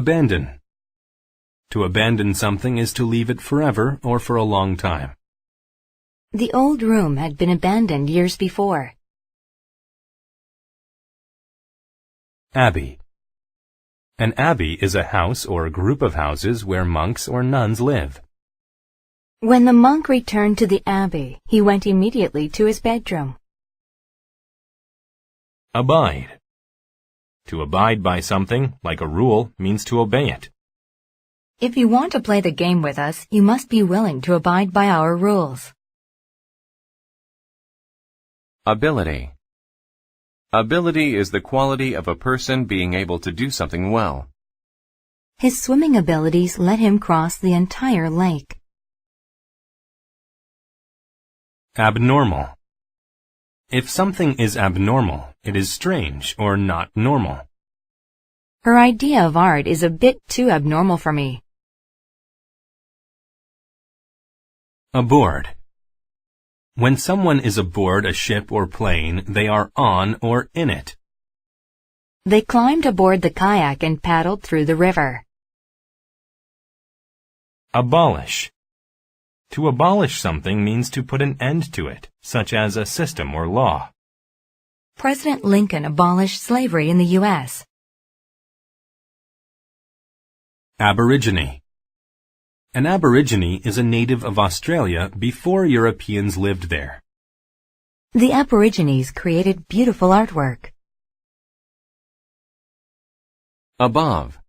Abandon. To abandon something is to leave it forever or for a long time. The old room had been abandoned years before. Abbey. An abbey is a house or a group of houses where monks or nuns live. When the monk returned to the abbey, he went immediately to his bedroom. Abide. To abide by something, like a rule, means to obey it. If you want to play the game with us, you must be willing to abide by our rules. Ability. Ability is the quality of a person being able to do something well. His swimming abilities let him cross the entire lake. Abnormal. If something is abnormal, it is strange or not normal. Her idea of art is a bit too abnormal for me. Aboard. When someone is aboard a ship or plane, they are on or in it. They climbed aboard the kayak and paddled through the river. Abolish. To abolish something means to put an end to it, such as a system or law. President Lincoln abolished slavery in the U.S. Aborigine. An aborigine is a native of Australia before Europeans lived there. The Aborigines created beautiful artwork. Above.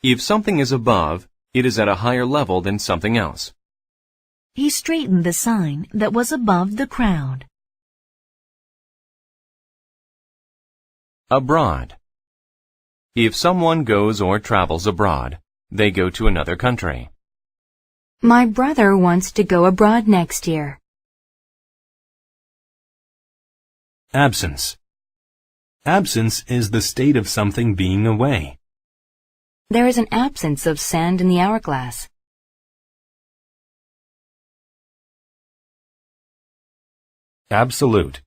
If something is above, it is at a higher level than something else. He straightened the sign that was above the crowd. Abroad. If someone goes or travels abroad, they go to another country. My brother wants to go abroad next year. Absence. Absence is the state of something being away. There is an absence of sand in the hourglass. Absolute.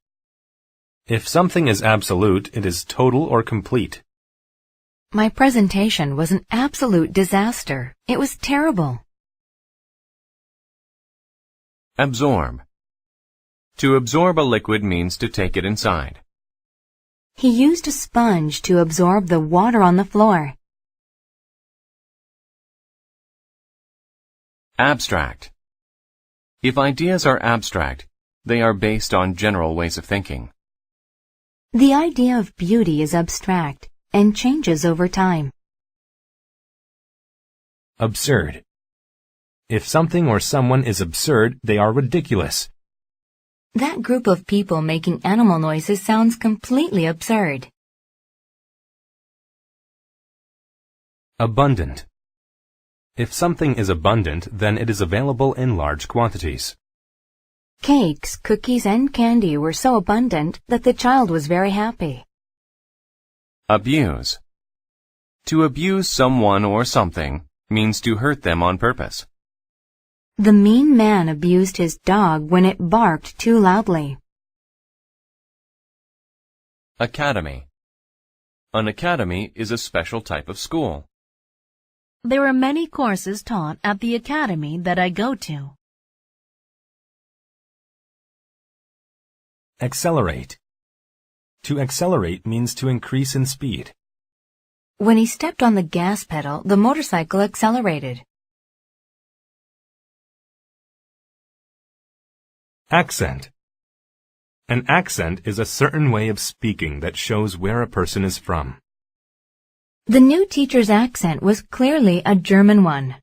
If something is absolute, it is total or complete. My presentation was an absolute disaster. It was terrible. Absorb. To absorb a liquid means to take it inside. He used a sponge to absorb the water on the floor. Abstract. If ideas are abstract, they are based on general ways of thinking. The idea of beauty is abstract and changes over time. Absurd. If something or someone is absurd, they are ridiculous. That group of people making animal noises sounds completely absurd. Abundant. If something is abundant, then it is available in large quantities. Cakes, cookies, and candy were so abundant that the child was very happy. Abuse. To abuse someone or something means to hurt them on purpose. The mean man abused his dog when it barked too loudly. Academy. An academy is a special type of school. There are many courses taught at the academy that I go to. Accelerate. To accelerate means to increase in speed. When he stepped on the gas pedal, the motorcycle accelerated. Accent. An accent is a certain way of speaking that shows where a person is from. The new teacher's accent was clearly a German one.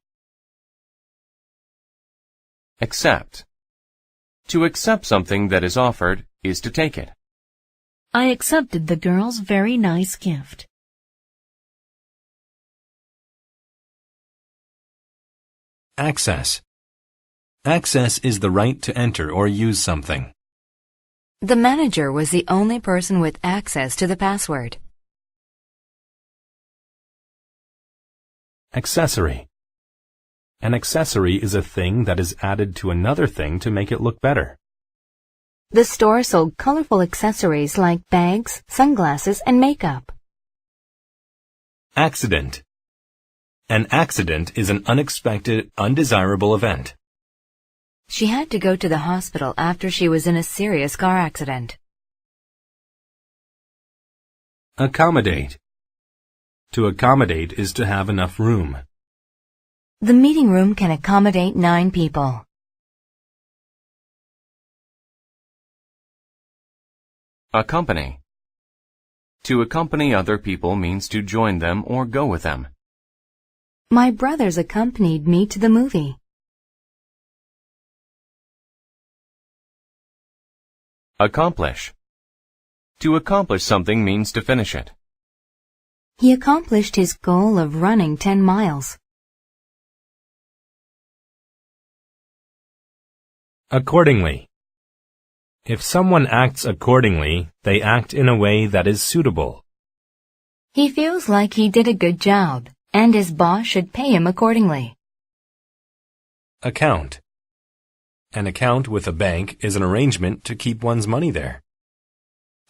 Accept. To accept something that is offered is to take it. I accepted the girl's very nice gift. Access. Access is the right to enter or use something. The manager was the only person with access to the password. Accessory. An accessory is a thing that is added to another thing to make it look better. The store sold colorful accessories like bags, sunglasses, and makeup. Accident. An accident is an unexpected, undesirable event. She had to go to the hospital after she was in a serious car accident. Accommodate. To accommodate is to have enough room. The meeting room can accommodate 9 people. Accompany. To accompany other people means to join them or go with them. My brothers accompanied me to the movie. Accomplish. To accomplish something means to finish it. He accomplished his goal of running 10 miles. Accordingly. If someone acts accordingly, they act in a way that is suitable. He feels like he did a good job, and his boss should pay him accordingly. Account. An account with a bank is an arrangement to keep one's money there.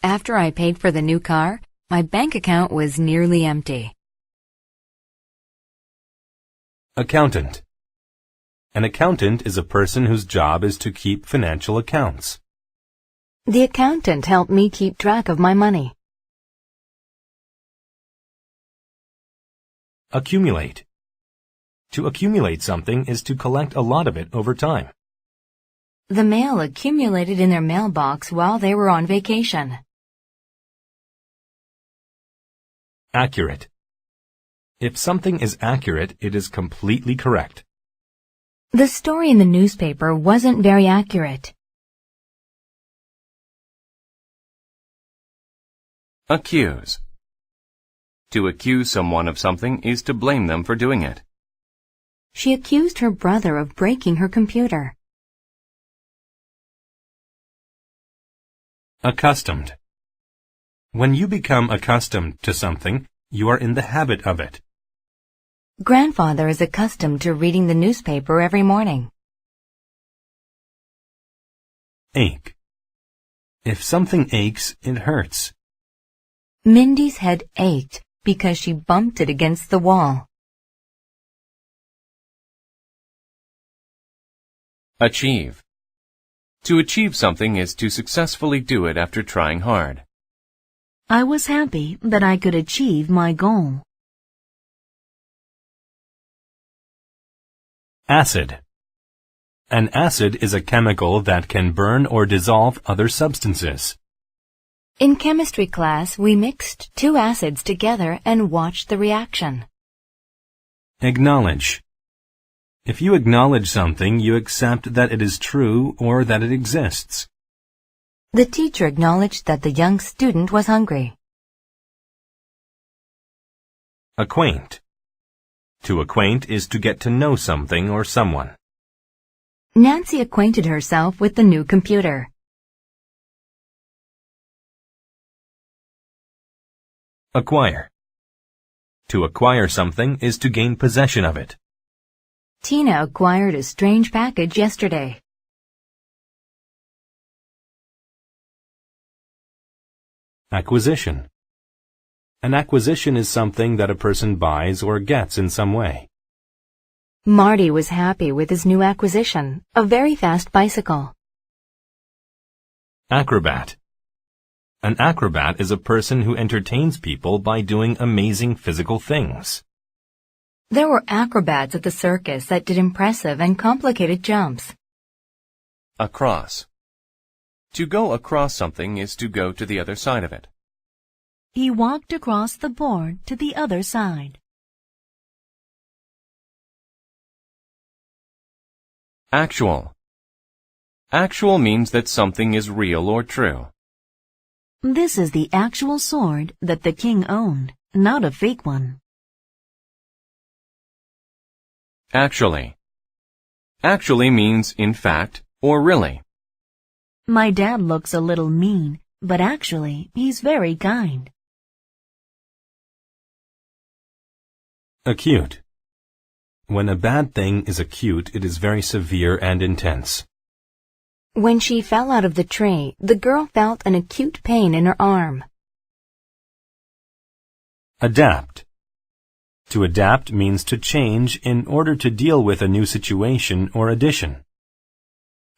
After I paid for the new car, my bank account was nearly empty. Accountant. An accountant is a person whose job is to keep financial accounts. The accountant helped me keep track of my money. Accumulate. To accumulate something is to collect a lot of it over time. The mail accumulated in their mailbox while they were on vacation. Accurate. If something is accurate, it is completely correct. The story in the newspaper wasn't very accurate. Accuse. To accuse someone of something is to blame them for doing it. She accused her brother of breaking her computer. Accustomed. When you become accustomed to something, you are in the habit of it. Grandfather is accustomed to reading the newspaper every morning. Ache. If something aches, it hurts. Mindy's head ached because she bumped it against the wall. Achieve. To achieve something is to successfully do it after trying hard. I was happy that I could achieve my goal. Acid. An acid is a chemical that can burn or dissolve other substances. In chemistry class, we mixed 2 acids together and watched the reaction. Acknowledge. If you acknowledge something, you accept that it is true or that it exists. The teacher acknowledged that the young student was hungry. Acquaint. To acquaint is to get to know something or someone. Nancy acquainted herself with the new computer. Acquire. To acquire something is to gain possession of it. Tina acquired a strange package yesterday. Acquisition. An acquisition is something that a person buys or gets in some way. Marty was happy with his new acquisition, a very fast bicycle. Acrobat. An acrobat is a person who entertains people by doing amazing physical things. There were acrobats at the circus that did impressive and complicated jumps. Across. To go across something is to go to the other side of it. He walked across the board to the other side. Actual. Actual means that something is real or true. This is the actual sword that the king owned, not a fake one. Actually. Actually means in fact or really. My dad looks a little mean, but actually he's very kind. Acute. When a bad thing is acute, it is very severe and intense. When she fell out of the tree, the girl felt an acute pain in her arm. Adapt. To adapt means to change in order to deal with a new situation or addition.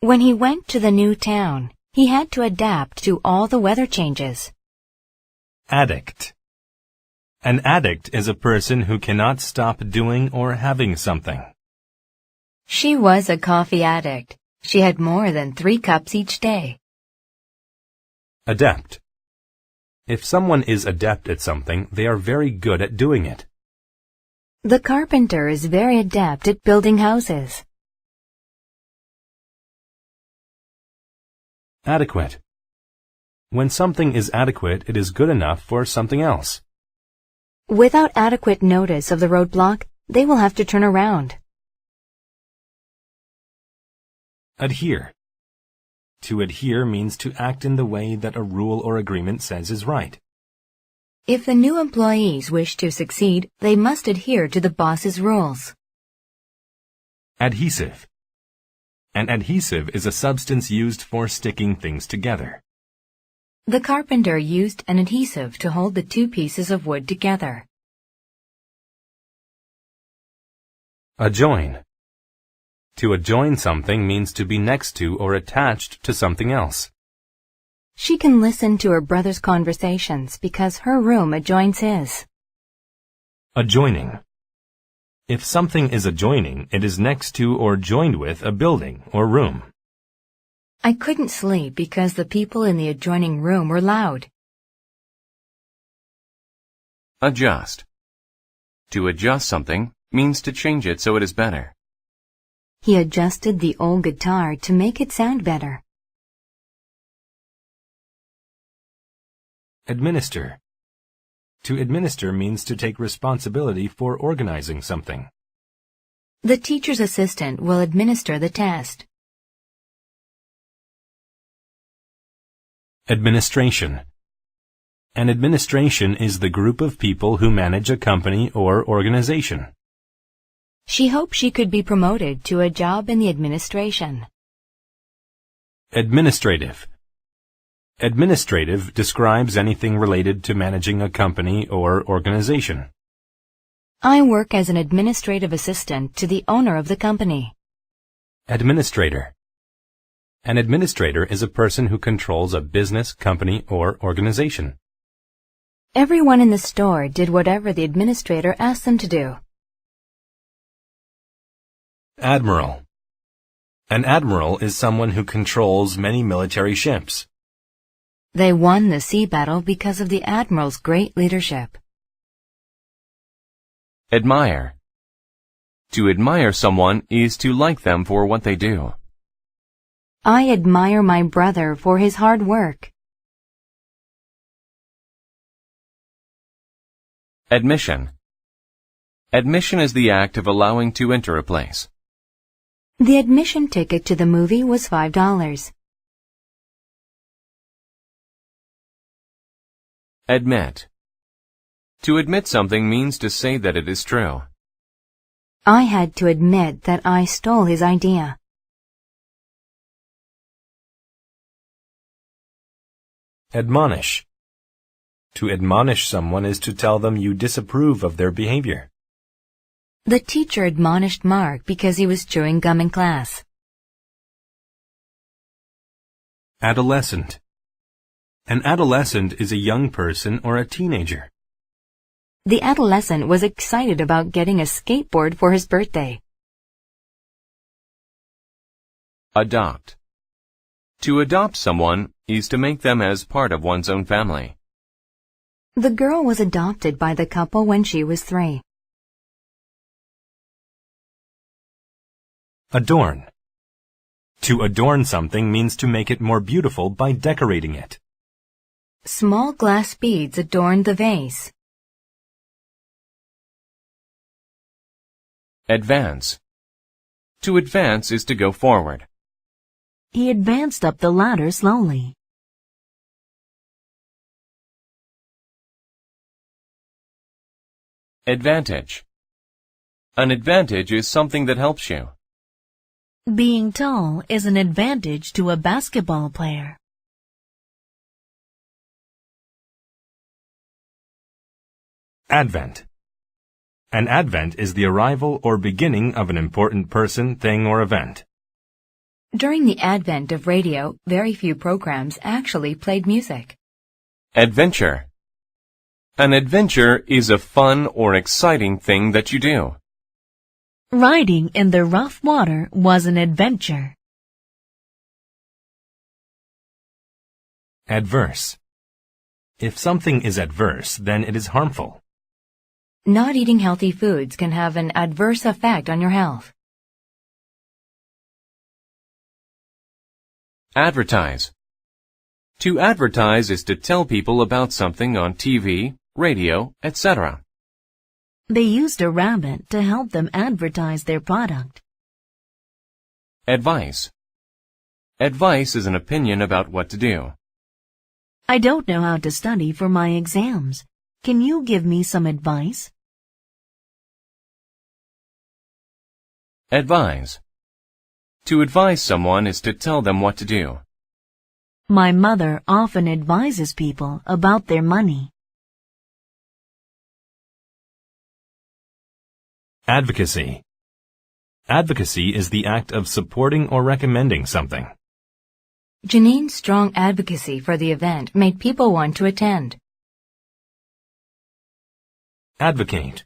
When he went to the new town, he had to adapt to all the weather changes. Addict. An addict is a person who cannot stop doing or having something. She was a coffee addict. She had more than 3 cups each day. Adept. If someone is adept at something, they are very good at doing it. The carpenter is very adept at building houses. Adequate. When something is adequate, it is good enough for something else. Without adequate notice of the roadblock, they will have to turn around. Adhere. To adhere means to act in the way that a rule or agreement says is right. If the new employees wish to succeed, they must adhere to the boss's rules. Adhesive. An adhesive is a substance used for sticking things together. The carpenter used an adhesive to hold the 2 pieces of wood together. Adjoin. To adjoin something means to be next to or attached to something else. She can listen to her brother's conversations because her room adjoins his. Adjoining. If something is adjoining, it is next to or joined with a building or room. I couldn't sleep because the people in the adjoining room were loud. Adjust. To adjust something means to change it so it is better. He adjusted the old guitar to make it sound better. Administer. To administer means to take responsibility for organizing something. The teacher's assistant will administer the test. Administration. An administration is the group of people who manage a company or organization. She hoped she could be promoted to a job in the administration. Administrative. Administrative describes anything related to managing a company or organization. I work as an administrative assistant to the owner of the company. Administrator. An administrator is a person who controls a business, company, or organization. Everyone in the store did whatever the administrator asked them to do. Admiral. An admiral is someone who controls many military ships. They won the sea battle because of the admiral's great leadership. Admire. To admire someone is to like them for what they do. I admire my brother for his hard work. Admission. Admission is the act of allowing to enter a place. The admission ticket to the movie was $5. Admit. To admit something means to say that it is true. I had to admit that I stole his idea. Admonish. To admonish someone is to tell them you disapprove of their behavior. The teacher admonished Mark because he was chewing gum in class. Adolescent. An adolescent is a young person or a teenager. The adolescent was excited about getting a skateboard for his birthday. Adopt. To adopt someone is to make them as part of one's own family. The girl was adopted by the couple when she was 3. Adorn. To adorn something means to make it more beautiful by decorating it. Small glass beads adorned the vase. Advance. To advance is to go forward. He advanced up the ladder slowly. Advantage. An advantage is something that helps you. Being tall is an advantage to a basketball player. Advent. An advent is the arrival or beginning of an important person, thing, or event. During the advent of radio, very few programs actually played music. Adventure. An adventure is a fun or exciting thing that you do. Riding in the rough water was an adventure. Adverse. If something is adverse, then it is harmful. Not eating healthy foods can have an adverse effect on your health. Advertise. To advertise is to tell people about something on TV, radio, etc. They used a rabbit to help them advertise their product. Advice. Advice is an opinion about what to do. I don't know how to study for my exams. Can you give me some advice? Advise. To advise someone is to tell them what to do. My mother often advises people about their money. Advocacy. Advocacy is the act of supporting or recommending something. Janine's strong advocacy for the event made people want to attend. Advocate.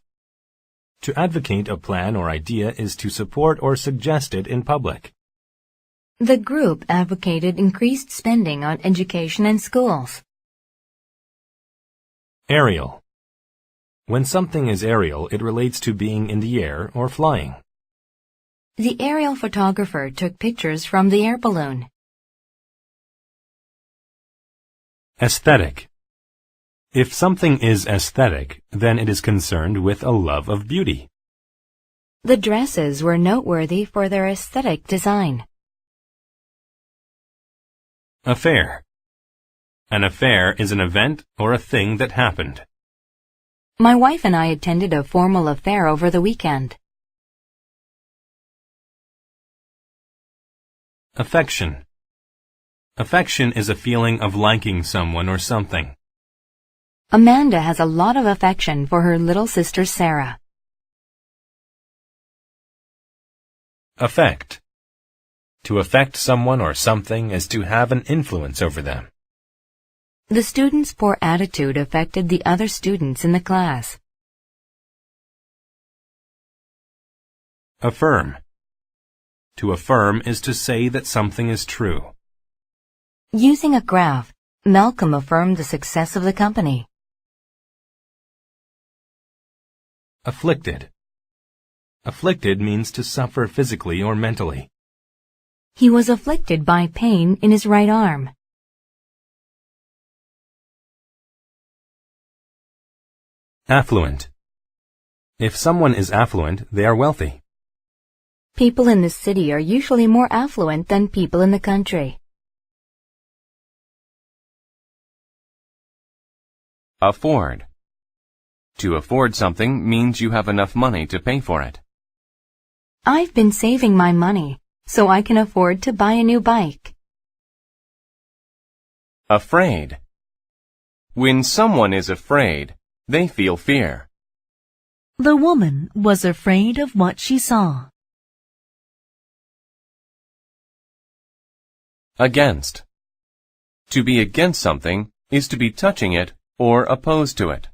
To advocate a plan or idea is to support or suggest it in public. The group advocated increased spending on education and schools. Aerial. When something is aerial, it relates to being in the air or flying. The aerial photographer took pictures from the air balloon. Aesthetic. If something is aesthetic, then it is concerned with a love of beauty. The dresses were noteworthy for their aesthetic design. Affair. An affair is an event or a thing that happened. My wife and I attended a formal affair over the weekend. Affection. Affection is a feeling of liking someone or something. Amanda has a lot of affection for her little sister Sarah. Affect. To affect someone or something is to have an influence over them. The student's poor attitude affected the other students in the class. Affirm. To affirm is to say that something is true. Using a graph, Malcolm affirmed the success of the company. Afflicted. Afflicted means to suffer physically or mentally. He was afflicted by pain in his right arm. Affluent. If someone is affluent, they are wealthy. People in the city are usually more affluent than people in the country. Afford. To afford something means you have enough money to pay for it. I've been saving my money, so I can afford to buy a new bike. Afraid. When someone is afraid, they feel fear. The woman was afraid of what she saw. Against. To be against something is to be touching it or opposed to it.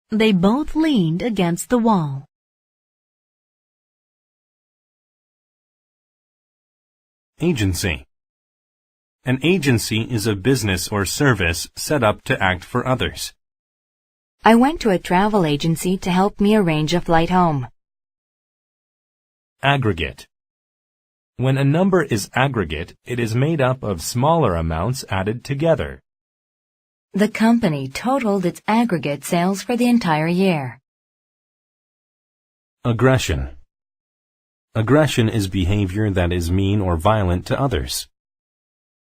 They both leaned against the wall. Agency. An agency is a business or service set up to act for others. I went to a travel agency to help me arrange a flight home. Aggregate. When a number is aggregate, it is made up of smaller amounts added together. The company totaled its aggregate sales for the entire year. Aggression. Aggression is behavior that is mean or violent to others.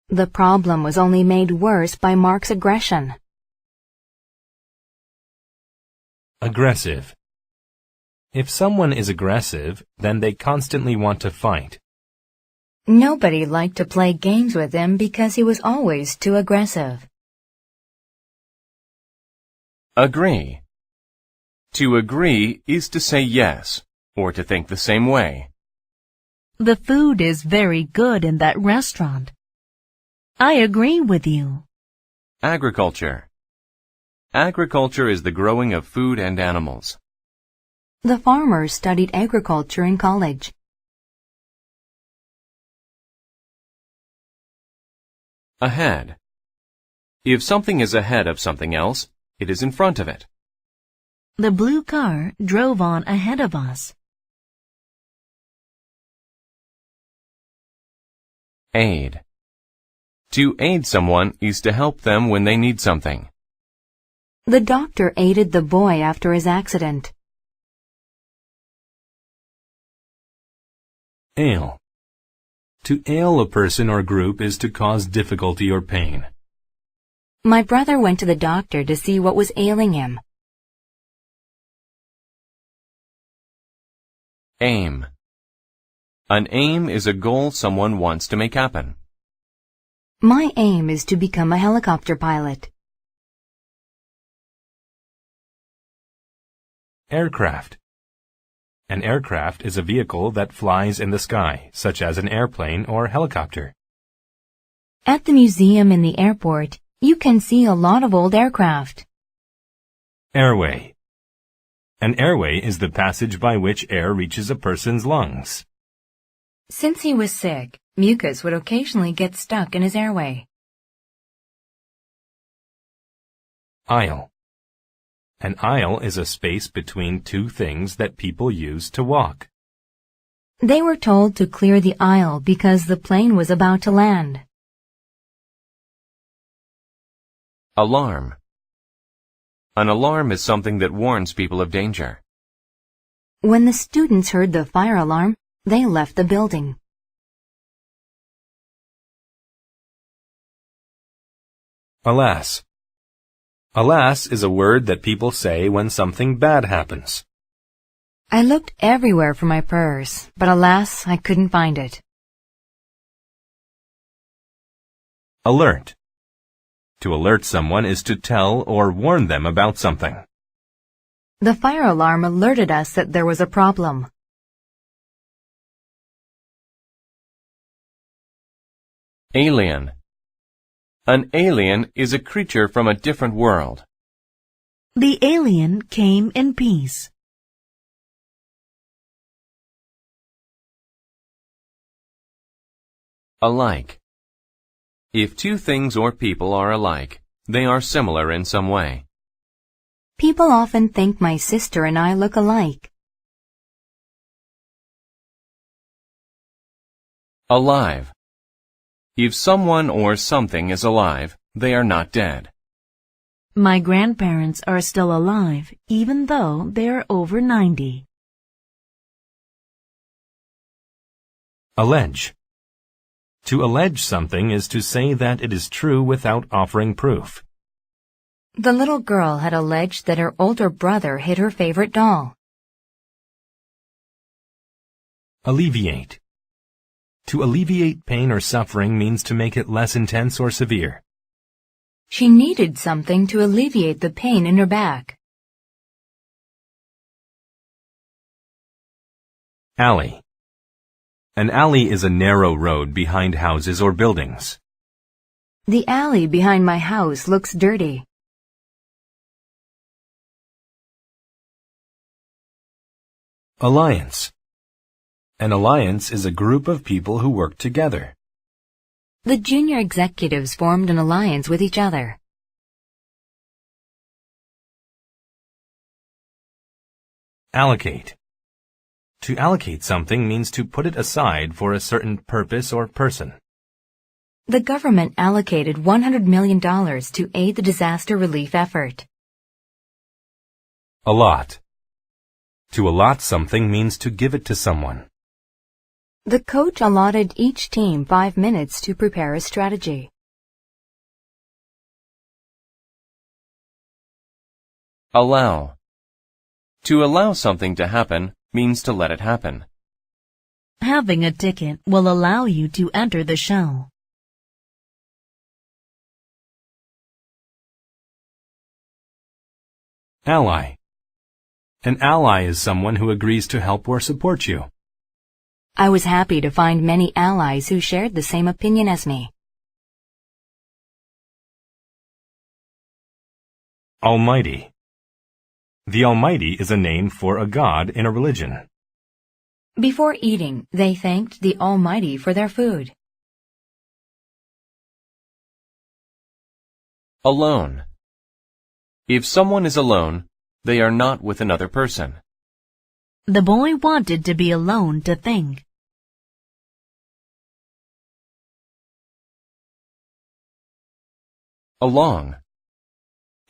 The problem was only made worse by Mark's aggression. Aggressive. If someone is aggressive, then they constantly want to fight. Nobody liked to play games with him because he was always too aggressive. Agree. To agree is to say yes, or to think the same way. The food is very good in that restaurant. I agree with you. Agriculture. Agriculture is the growing of food and animals. The farmer studied agriculture in college. Ahead. If something is ahead of something else, it is in front of it. The blue car drove on ahead of us. Aid. To aid someone is to help them when they need something. The doctor aided the boy after his accident. Ail. To ail a person or group is to cause difficulty or pain. My brother went to the doctor to see what was ailing him. Aim. An aim is a goal someone wants to make happen. My aim is to become a helicopter pilot. Aircraft. An aircraft is a vehicle that flies in the sky, such as an airplane or helicopter. At the museum in the airport, you can see a lot of old aircraft. Airway. An airway is the passage by which air reaches a person's lungs. Since he was sick, mucus would occasionally get stuck in his airway. Aisle. An aisle is a space between two things that people use to walk. They were told to clear the aisle because the plane was about to land. Alarm. An alarm is something that warns people of danger. When the students heard the fire alarm, they left the building. Alas. Alas is a word that people say when something bad happens. I looked everywhere for my purse, but alas, I couldn't find it. Alert. To alert someone is to tell or warn them about something. The fire alarm alerted us that there was a problem. Alien. An alien is a creature from a different world. The alien came in peace. Alike. If two things or people are alike, they are similar in some way. People often think my sister and I look alike. Alive. If someone or something is alive, they are not dead. My grandparents are still alive, even though they are over 90. Allege. To allege something is to say that it is true without offering proof. The little girl had alleged that her older brother hid her favorite doll. Alleviate. To alleviate pain or suffering means to make it less intense or severe. She needed something to alleviate the pain in her back. Alley. An alley is a narrow road behind houses or buildings. The alley behind my house looks dirty. Alliance. An alliance is a group of people who work together. The junior executives formed an alliance with each other. Allocate. To allocate something means to put it aside for a certain purpose or person. The government allocated $100 million to aid the disaster relief effort. Allot. To allot something means to give it to someone. The coach allotted each team 5 minutes to prepare a strategy. Allow. To allow something to happen means to let it happen. Having a ticket will allow you to enter the show. Ally. An ally is someone who agrees to help or support you. I was happy to find many allies who shared the same opinion as me. Almighty. The Almighty is a name for a god in a religion. Before eating, they thanked the Almighty for their food. Alone. If someone is alone, they are not with another person. The boy wanted to be alone to think. Along.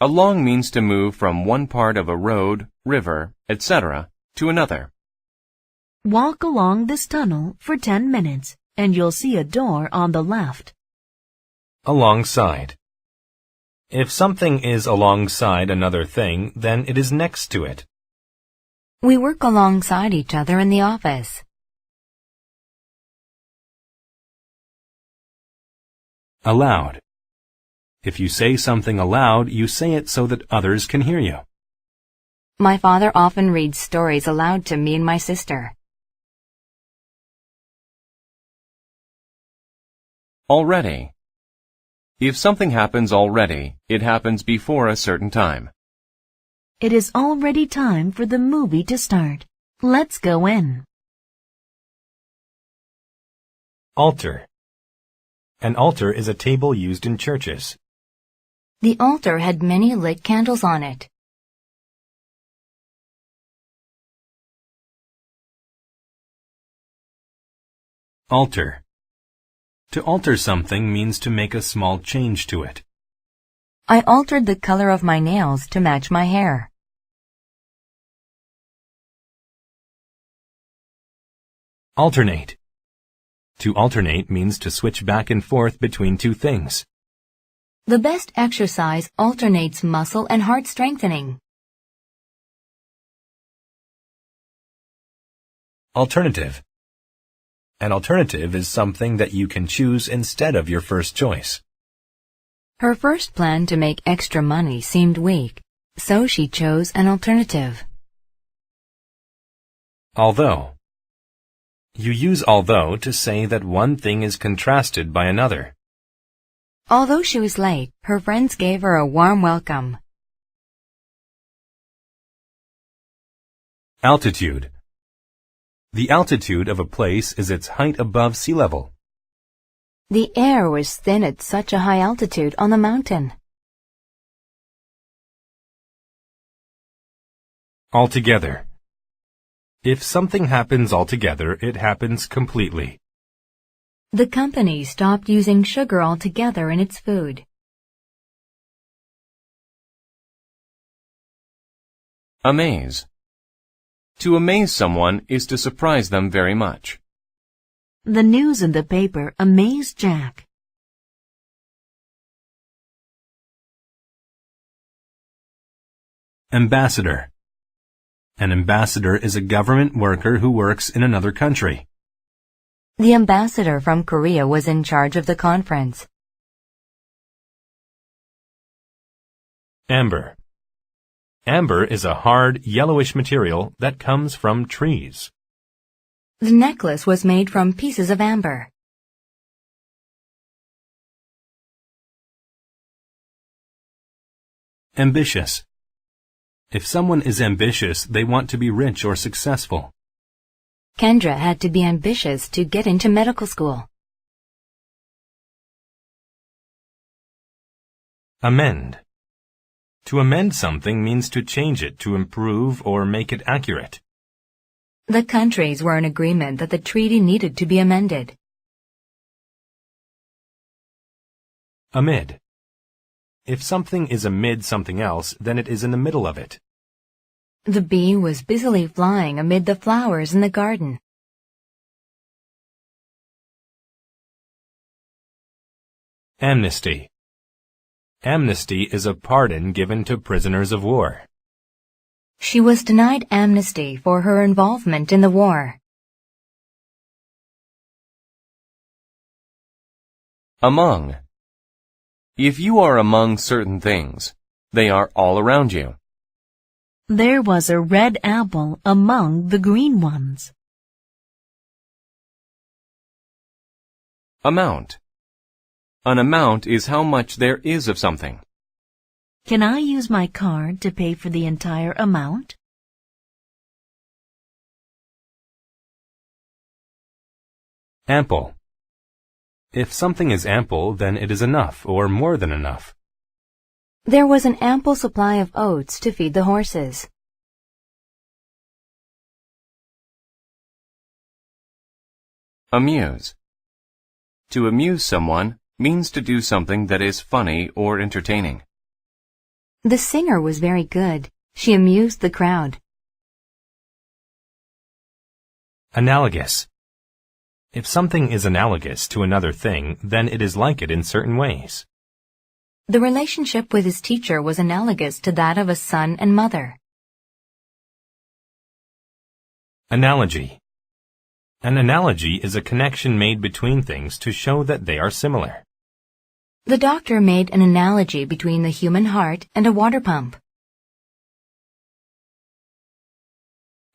Along means to move from one part of a road, river, etc. to another. Walk along this tunnel for 10 minutes, and you'll see a door on the left. Alongside. If something is alongside another thing, then it is next to it. We work alongside each other in the office. Aloud. If you say something aloud, you say it so that others can hear you. My father often reads stories aloud to me and my sister. Already. If something happens already, it happens before a certain time. It is already time for the movie to start. Let's go in. Altar. An altar is a table used in churches. The altar had many lit candles on it. Alter. To alter something means to make a small change to it. I altered the color of my nails to match my hair. Alternate. To alternate means to switch back and forth between two things. The best exercise alternates muscle and heart strengthening. Alternative. An alternative is something that you can choose instead of your first choice. Her first plan to make extra money seemed weak, so she chose an alternative. Although. You use although to say that one thing is contrasted by another. Although she was late, her friends gave her a warm welcome. Altitude. The altitude of a place is its height above sea level. The air was thin at such a high altitude on the mountain. Altogether. If something happens altogether, it happens completely. The company stopped using sugar altogether in its food. Amaze. To amaze someone is to surprise them very much. The news in the paper amazed Jack. Ambassador. An ambassador is a government worker who works in another country. The ambassador from Korea was in charge of the conference. Amber. Amber is a hard, yellowish material that comes from trees. The necklace was made from pieces of amber. Ambitious. If someone is ambitious, they want to be rich or successful. Kendra had to be ambitious to get into medical school. Amend. To amend something means to change it to improve or make it accurate. The countries were in agreement that the treaty needed to be amended. Amid. If something is amid something else, then it is in the middle of it. The bee was busily flying amid the flowers in the garden. Amnesty. Amnesty is a pardon given to prisoners of war. She was denied amnesty for her involvement in the war. Among. If you are among certain things, they are all around you. There was a red apple among the green ones. Amount. An amount is how much there is of something. Can I use my card to pay for the entire amount? Ample. If something is ample, then it is enough or more than enough. There was an ample supply of oats to feed the horses. Amuse. To amuse someone means to do something that is funny or entertaining. The singer was very good. She amused the crowd. Analogous. If something is analogous to another thing, then it is like it in certain ways. The relationship with his teacher was analogous to that of a son and mother. Analogy. An analogy is a connection made between things to show that they are similar. The doctor made an analogy between the human heart and a water pump.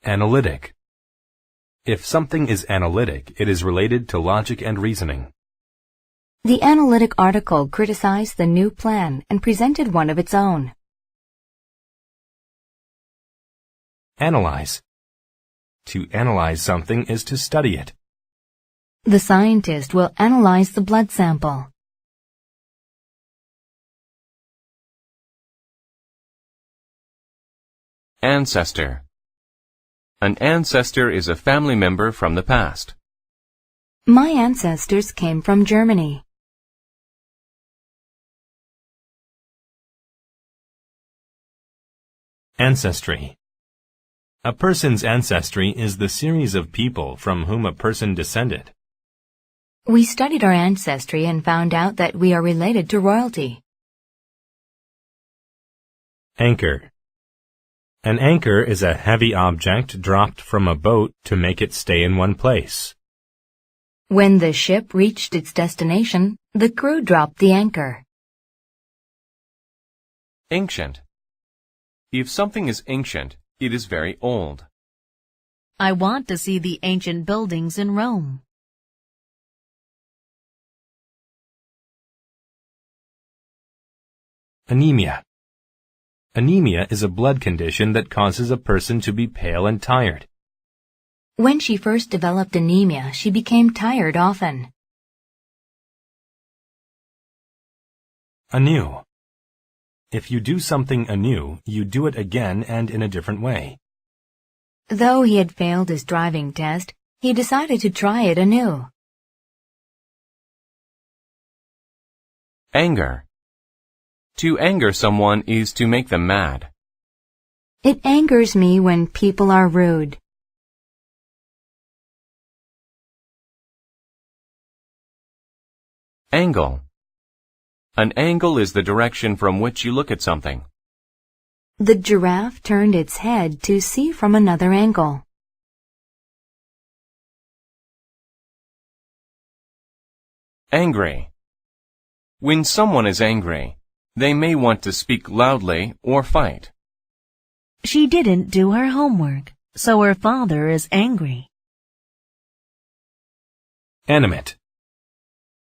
Analytic. If something is analytic, it is related to logic and reasoning. The analytic article criticized the new plan and presented one of its own. Analyze. To analyze something is to study it. The scientist will analyze the blood sample. Ancestor. An ancestor is a family member from the past. My ancestors came from Germany. Ancestry. A person's ancestry is the series of people from whom a person descended. We studied our ancestry and found out that we are related to royalty. Anchor. An anchor is a heavy object dropped from a boat to make it stay in one place. When the ship reached its destination, the crew dropped the anchor. Ancient. If something is ancient, it is very old. I want to see the ancient buildings in Rome. Anemia. Anemia is a blood condition that causes a person to be pale and tired. When she first developed anemia, she became tired often. Anew. If you do something anew, you do it again and in a different way. Though he had failed his driving test, he decided to try it anew. Anger. To anger someone is to make them mad. It angers me when people are rude. Angle. An angle is the direction from which you look at something. The giraffe turned its head to see from another angle. Angry. When someone is angry, they may want to speak loudly or fight. She didn't do her homework, so her father is angry. Animate.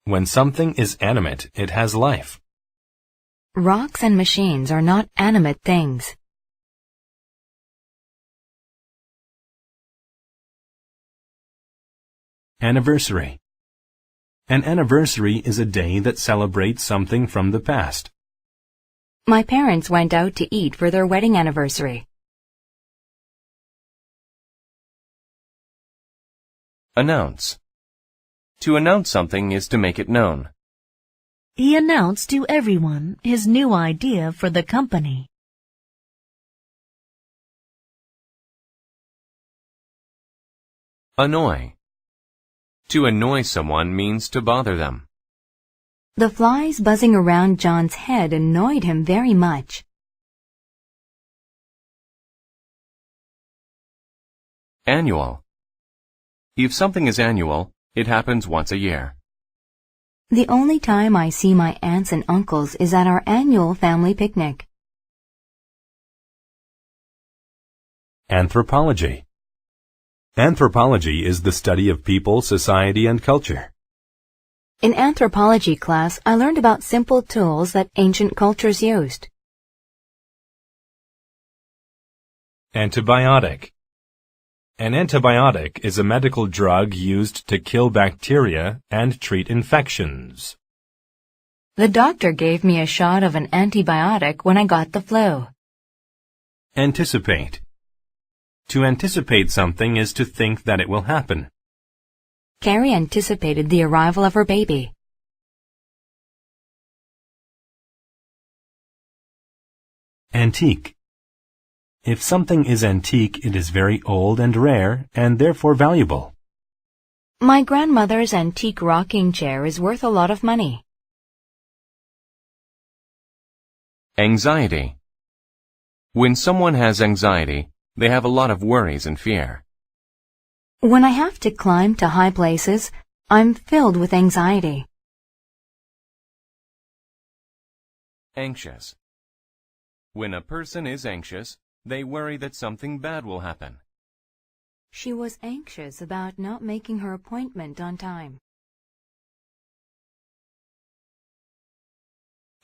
When something is animate, it has life. Rocks and machines are not animate things. Anniversary. An anniversary is a day that celebrates something from the past. My parents went out to eat for their wedding anniversary. Announce. To announce something is to make it known. He announced to everyone his new idea for the company. Annoy. To annoy someone means to bother them. The flies buzzing around John's head annoyed him very much. Annual. If something is annual, it happens once a year. The only time I see my aunts and uncles is at our annual family picnic. Anthropology. Anthropology is the study of people, society, and culture. In anthropology class, I learned about simple tools that ancient cultures used. Antibiotic. An antibiotic is a medical drug used to kill bacteria and treat infections. The doctor gave me a shot of an antibiotic when I got the flu. Anticipate. To anticipate something is to think that it will happen. Carrie anticipated the arrival of her baby. Antique. If something is antique, it is very old and rare, and therefore valuable. My grandmother's antique rocking chair is worth a lot of money. Anxiety. When someone has anxiety, they have a lot of worries and fear. When I have to climb to high places, I'm filled with anxiety. Anxious. When a person is anxious, they worry that something bad will happen. She was anxious about not making her appointment on time.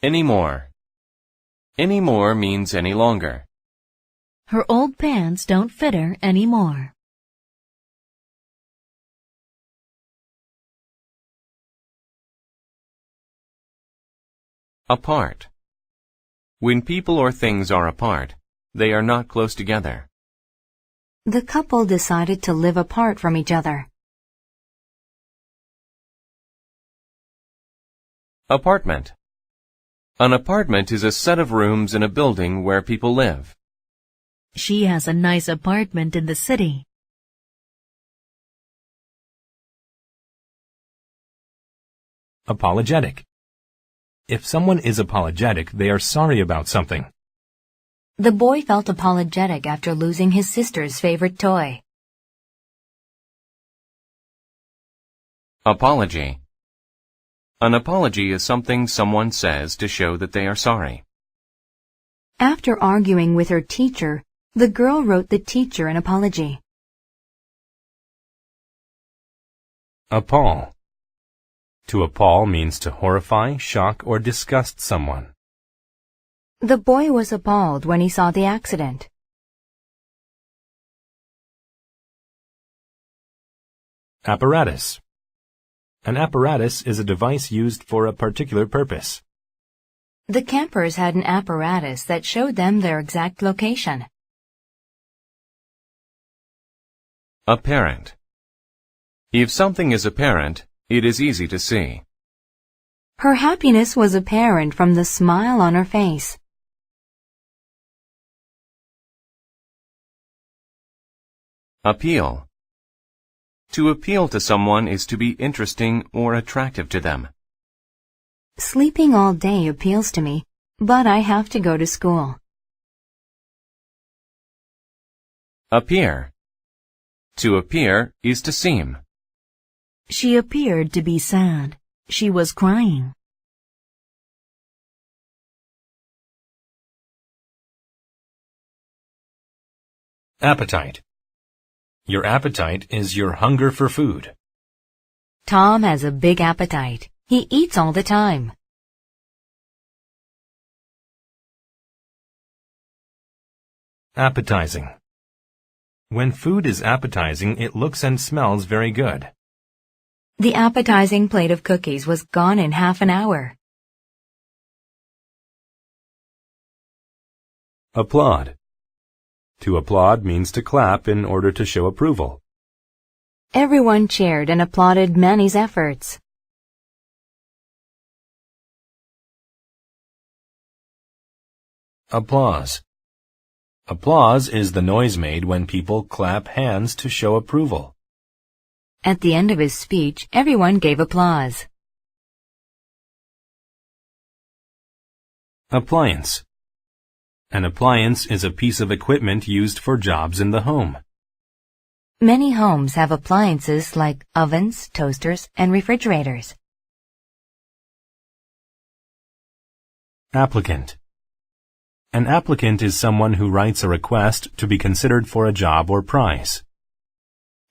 Anymore. Anymore means any longer. Her old pants don't fit her anymore. Apart. When people or things are apart, they are not close together. The couple decided to live apart from each other. Apartment. An apartment is a set of rooms in a building where people live. She has a nice apartment in the city. Apologetic. If someone is apologetic, they are sorry about something. The boy felt apologetic after losing his sister's favorite toy. Apology. An apology is something someone says to show that they are sorry. After arguing with her teacher, the girl wrote the teacher an apology. Appall. To appall means to horrify, shock, or disgust someone. The boy was appalled when he saw the accident. Apparatus. An apparatus is a device used for a particular purpose. The campers had an apparatus that showed them their exact location. Apparent. If something is apparent, it is easy to see. Her happiness was apparent from the smile on her face. Appeal. To appeal to someone is to be interesting or attractive to them. Sleeping all day appeals to me, but I have to go to school. Appear. To appear is to seem. She appeared to be sad. She was crying. Appetite. Your appetite is your hunger for food. Tom has a big appetite. He eats all the time. Appetizing. When food is appetizing, it looks and smells very good. The appetizing plate of cookies was gone in half an hour. Applaud. To applaud means to clap in order to show approval. Everyone cheered and applauded Manny's efforts. Applause. Applause is the noise made when people clap hands to show approval. At the end of his speech, everyone gave applause. Appliance. An appliance is a piece of equipment used for jobs in the home. Many homes have appliances like ovens, toasters, and refrigerators. Applicant. An applicant is someone who writes a request to be considered for a job or prize.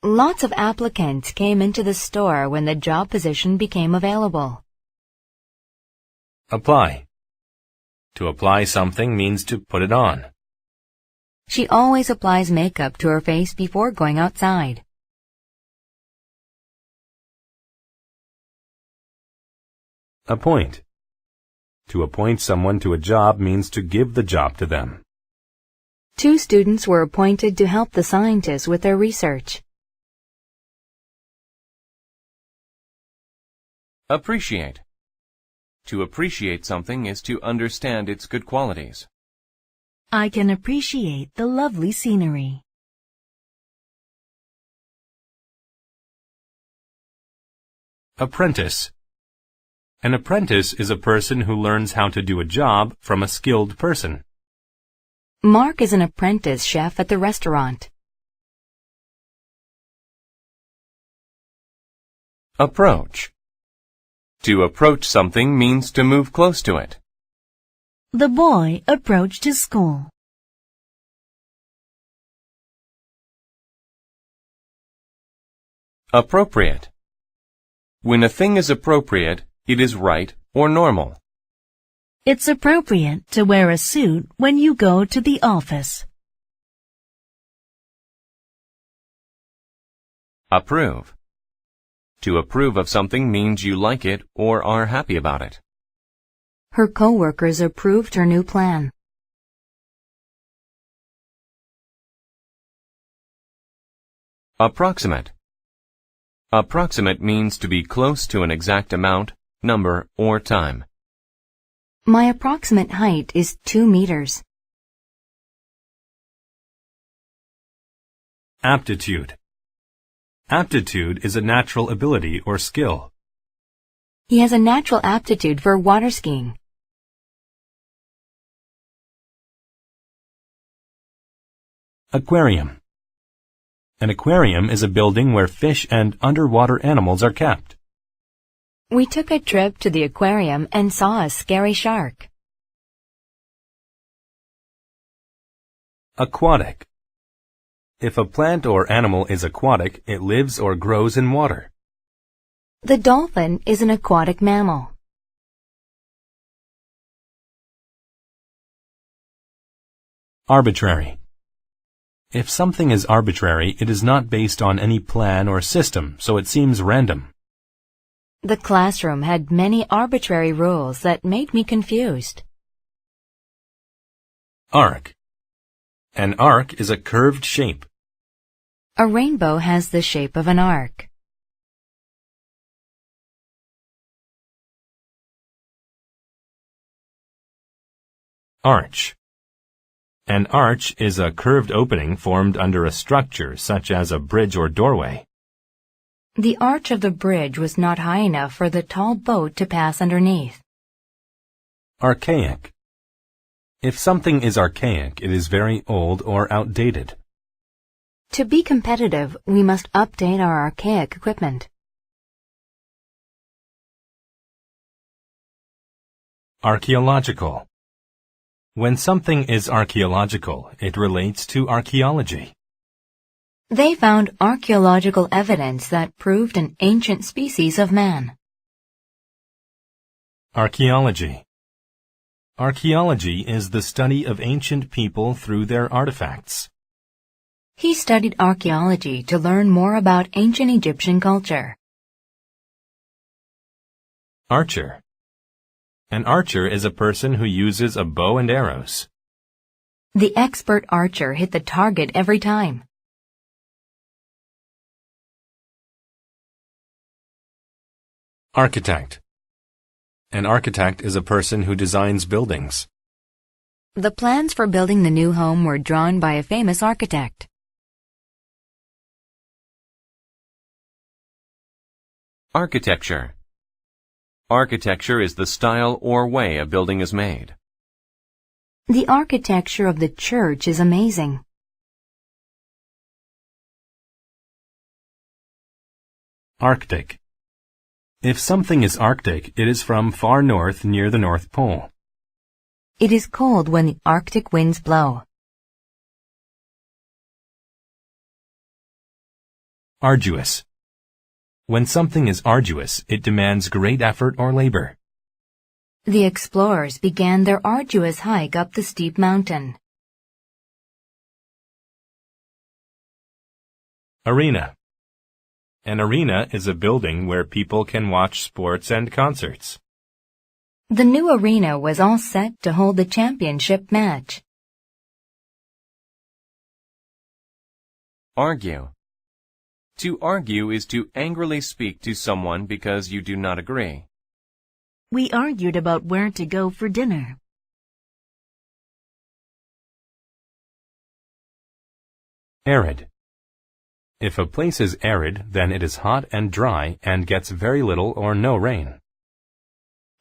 Lots of applicants came into the store when the job position became available. Apply. To apply something means to put it on. She always applies makeup to her face before going outside. Appoint. To appoint someone to a job means to give the job to them. 2 students were appointed to help the scientists with their research. Appreciate. To appreciate something is to understand its good qualities. I can appreciate the lovely scenery. Apprentice. An apprentice is a person who learns how to do a job from a skilled person. Mark is an apprentice chef at the restaurant. Approach. To approach something means to move close to it. The boy approached his school. Appropriate. When a thing is appropriate, it is right or normal. It's appropriate to wear a suit when you go to the office. Approve. To approve of something means you like it or are happy about it. Her coworkers approved her new plan. Approximate. Approximate means to be close to an exact amount, number, or time. My approximate height is 2 meters. Aptitude. Aptitude is a natural ability or skill. He has a natural aptitude for water skiing. Aquarium. An aquarium is a building where fish and underwater animals are kept. We took a trip to the aquarium and saw a scary shark. Aquatic. If a plant or animal is aquatic, it lives or grows in water. The dolphin is an aquatic mammal. Arbitrary. If something is arbitrary, it is not based on any plan or system, so it seems random. The classroom had many arbitrary rules that made me confused. Arc. An arc is a curved shape. A rainbow has the shape of an arc. Arch. An arch is a curved opening formed under a structure such as a bridge or doorway. The arch of the bridge was not high enough for the tall boat to pass underneath. Archaic. If something is archaic, it is very old or outdated. To be competitive, we must update our archaic equipment. Archaeological. When something is archaeological, it relates to archaeology. They found archaeological evidence that proved an ancient species of man. Archaeology. Archaeology is the study of ancient people through their artifacts. He studied archaeology to learn more about ancient Egyptian culture. Archer. An archer is a person who uses a bow and arrows. The expert archer hit the target every time. Architect. An architect is a person who designs buildings. The plans for building the new home were drawn by a famous architect. Architecture. Architecture is the style or way a building is made. The architecture of the church is amazing. Arctic. If something is Arctic, it is from far north near the North Pole. It is cold when the Arctic winds blow. Arduous. When something is arduous, it demands great effort or labor. The explorers began their arduous hike up the steep mountain. Arena. An arena is a building where people can watch sports and concerts. The new arena was all set to hold the championship match. Argue. To argue is to angrily speak to someone because you do not agree. We argued about where to go for dinner. Arid. If a place is arid, then it is hot and dry and gets very little or no rain.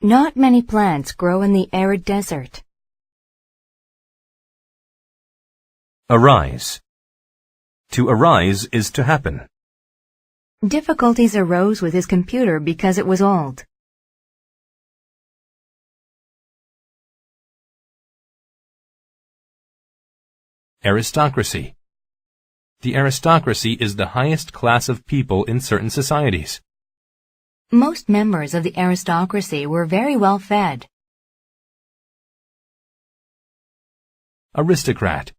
Not many plants grow in the arid desert. Arise. To arise is to happen. Difficulties arose with his computer because it was old. Aristocracy. The aristocracy is the highest class of people in certain societies. Most members of the aristocracy were very well fed. Aristocrat.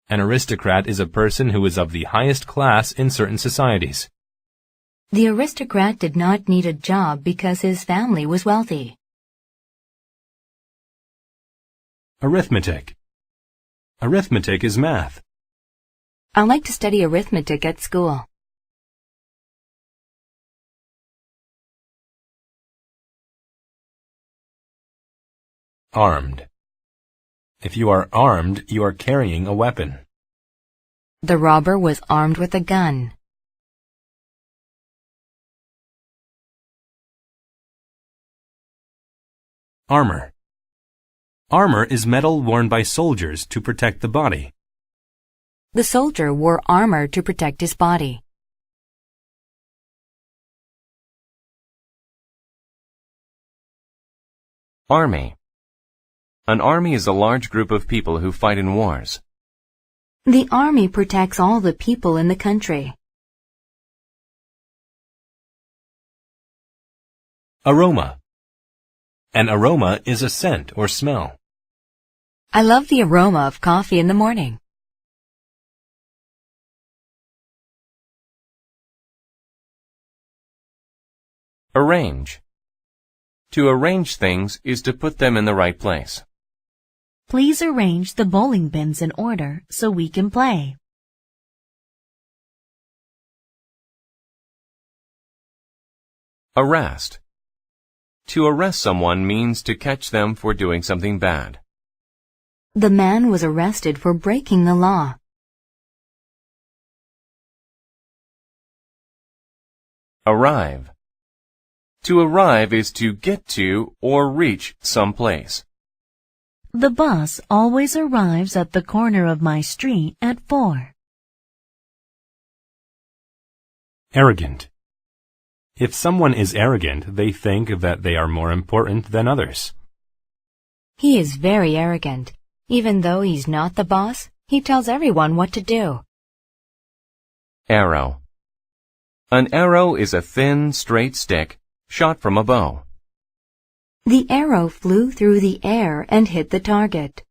An aristocrat is a person who is of the highest class in certain societies. The aristocrat did not need a job because his family was wealthy. Arithmetic. Arithmetic is math. I like to study arithmetic at school. Armed. If you are armed, you are carrying a weapon. The robber was armed with a gun. Armor. Armor is metal worn by soldiers to protect the body. The soldier wore armor to protect his body. Army. An army is a large group of people who fight in wars. The army protects all the people in the country. Aroma. An aroma is a scent or smell. I love the aroma of coffee in the morning. Arrange. To arrange things is to put them in the right place. Please arrange the bowling pins in order so we can play. Arrest. To arrest someone means to catch them for doing something bad. The man was arrested for breaking the law. Arrive. To arrive is to get to or reach some place. The bus always arrives at the corner of my street at 4. Arrogant. If someone is arrogant, they think that they are more important than others. He is very arrogant. Even though he's not the boss, he tells everyone what to do. Arrow. An arrow is a thin, straight stick shot from a bow. The arrow flew through the air and hit the target.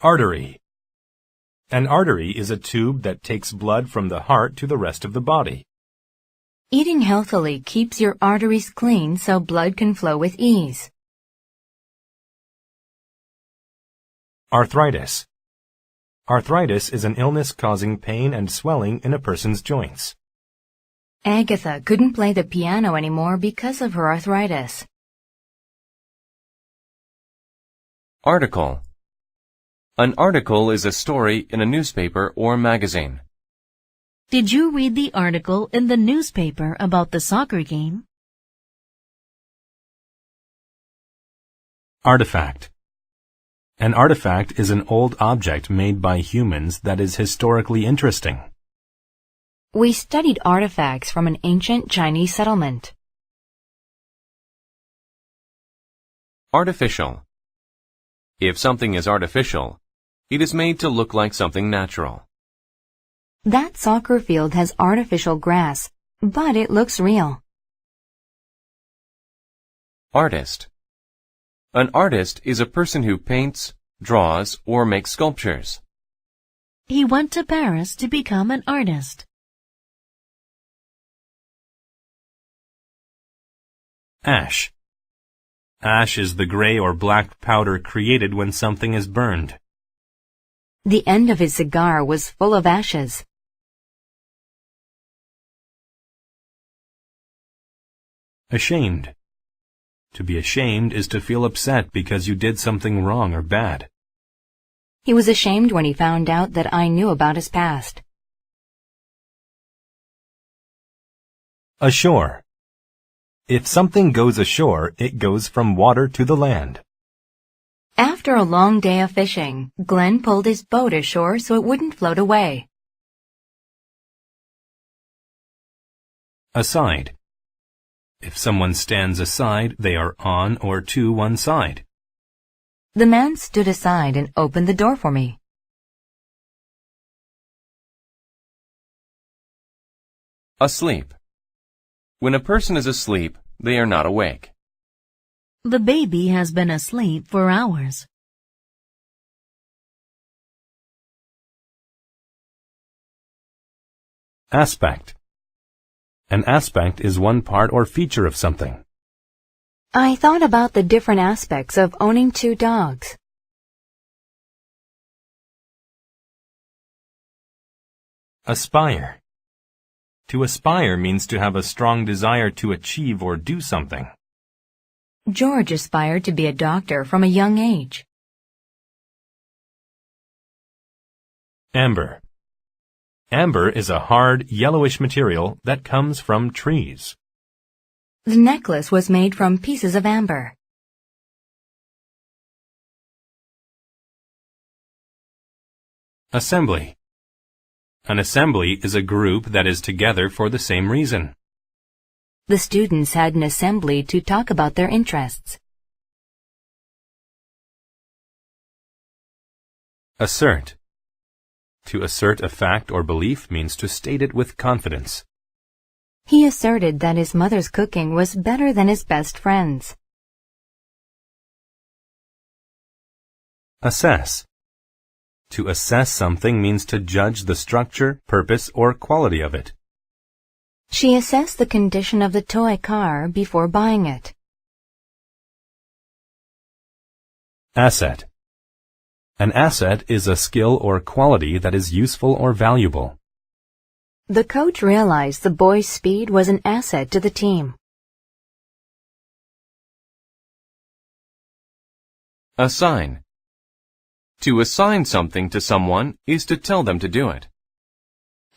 Artery. An artery is a tube that takes blood from the heart to the rest of the body. Eating healthily keeps your arteries clean so blood can flow with ease. Arthritis. Arthritis is an illness causing pain and swelling in a person's joints. Agatha couldn't play the piano anymore because of her arthritis. Article. An article is a story in a newspaper or magazine. Did you read the article in the newspaper about the soccer game? Artifact. An artifact is an old object made by humans that is historically interesting. We studied artifacts from an ancient Chinese settlement. Artificial. If something is artificial, it is made to look like something natural. That soccer field has artificial grass, but it looks real. Artist. An artist is a person who paints, draws, or makes sculptures. He went to Paris to become an artist. Ash. Ash is the gray or black powder created when something is burned. The end of his cigar was full of ashes. Ashamed. To be ashamed is to feel upset because you did something wrong or bad. He was ashamed when he found out that I knew about his past. Ashore. If something goes ashore, it goes from water to the land. After a long day of fishing, Glenn pulled his boat ashore so it wouldn't float away. Aside. If someone stands aside, they are on or to one side. The man stood aside and opened the door for me. Asleep. When a person is asleep, they are not awake. The baby has been asleep for hours. Aspect. An aspect is one part or feature of something. I thought about the different aspects of owning 2 dogs. Aspire. To aspire means to have a strong desire to achieve or do something. George aspired to be a doctor from a young age. Amber. Amber is a hard, yellowish material that comes from trees. The necklace was made from pieces of amber. Assembly. An assembly is a group that is together for the same reason. The students had an assembly to talk about their interests. Assert. To assert a fact or belief means to state it with confidence. He asserted that his mother's cooking was better than his best friend's. Assess. To assess something means to judge the structure, purpose, or quality of it. She assessed the condition of the toy car before buying it. Asset. An asset is a skill or quality that is useful or valuable. The coach realized the boys' speed was an asset to the team. Assign. To assign something to someone is to tell them to do it.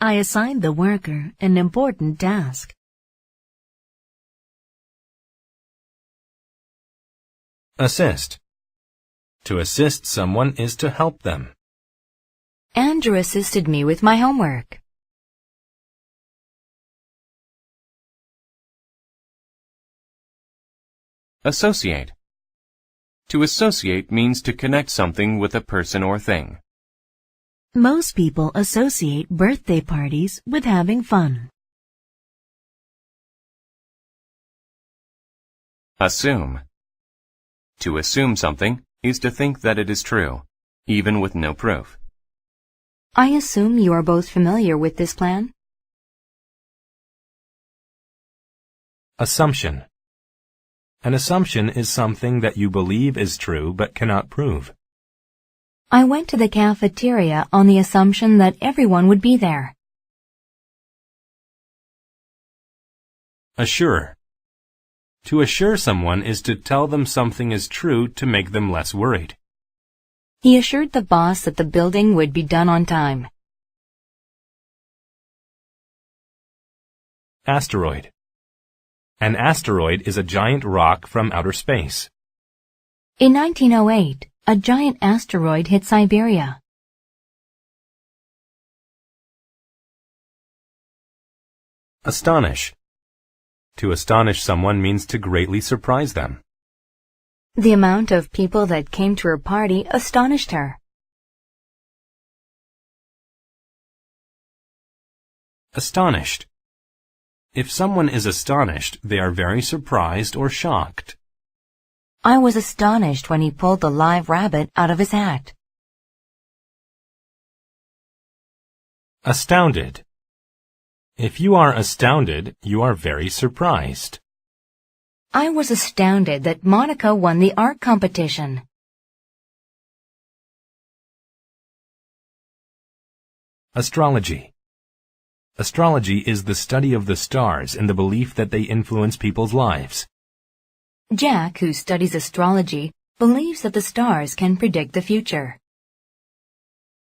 I assigned the worker an important task. Assist. To assist someone is to help them. Andrew assisted me with my homework. Associate. To associate means to connect something with a person or thing. Most people associate birthday parties with having fun. Assume. To assume something is to think that it is true, even with no proof. I assume you are both familiar with this plan? Assumption. An assumption is something that you believe is true but cannot prove. I went to the cafeteria on the assumption that everyone would be there. Assure. To assure someone is to tell them something is true to make them less worried. He assured the boss that the building would be done on time. Asteroid. An asteroid is a giant rock from outer space. In 1908, a giant asteroid hit Siberia. Astonish. To astonish someone means to greatly surprise them. The amount of people that came to her party astonished her. Astonished. If someone is astonished, they are very surprised or shocked. I was astonished when he pulled the live rabbit out of his hat. Astounded. If you are astounded, you are very surprised. I was astounded that Monica won the art competition. Astrology. Astrology is the study of the stars and the belief that they influence people's lives. Jack, who studies astrology, believes that the stars can predict the future.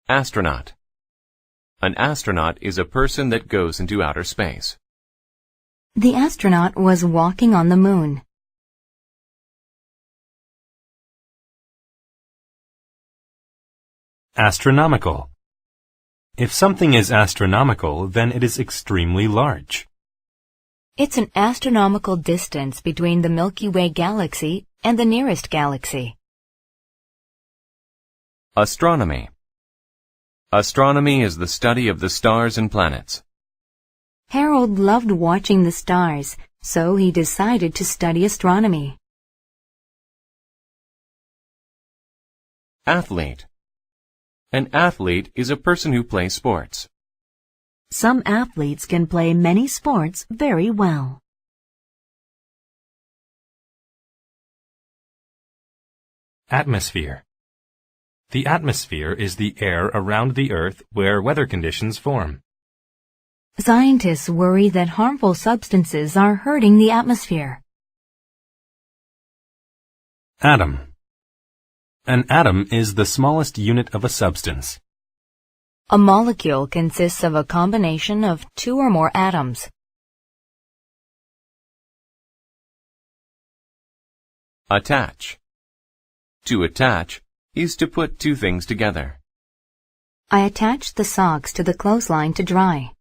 Astronaut. An astronaut is a person that goes into outer space. The astronaut was walking on the moon. Astronomical. If something is astronomical, then it is extremely large. It's an astronomical distance between the Milky Way galaxy and the nearest galaxy. Astronomy. Astronomy is the study of the stars and planets. Harold loved watching the stars, so he decided to study astronomy. Athlete. An athlete is a person who plays sports. Some athletes can play many sports very well. Atmosphere. The atmosphere is the air around the Earth where weather conditions form. Scientists worry that harmful substances are hurting the atmosphere. Atom. An atom is the smallest unit of a substance. A molecule consists of a combination of two or more atoms. Attach. To attach is to put two things together. I attached the socks to the clothesline to dry.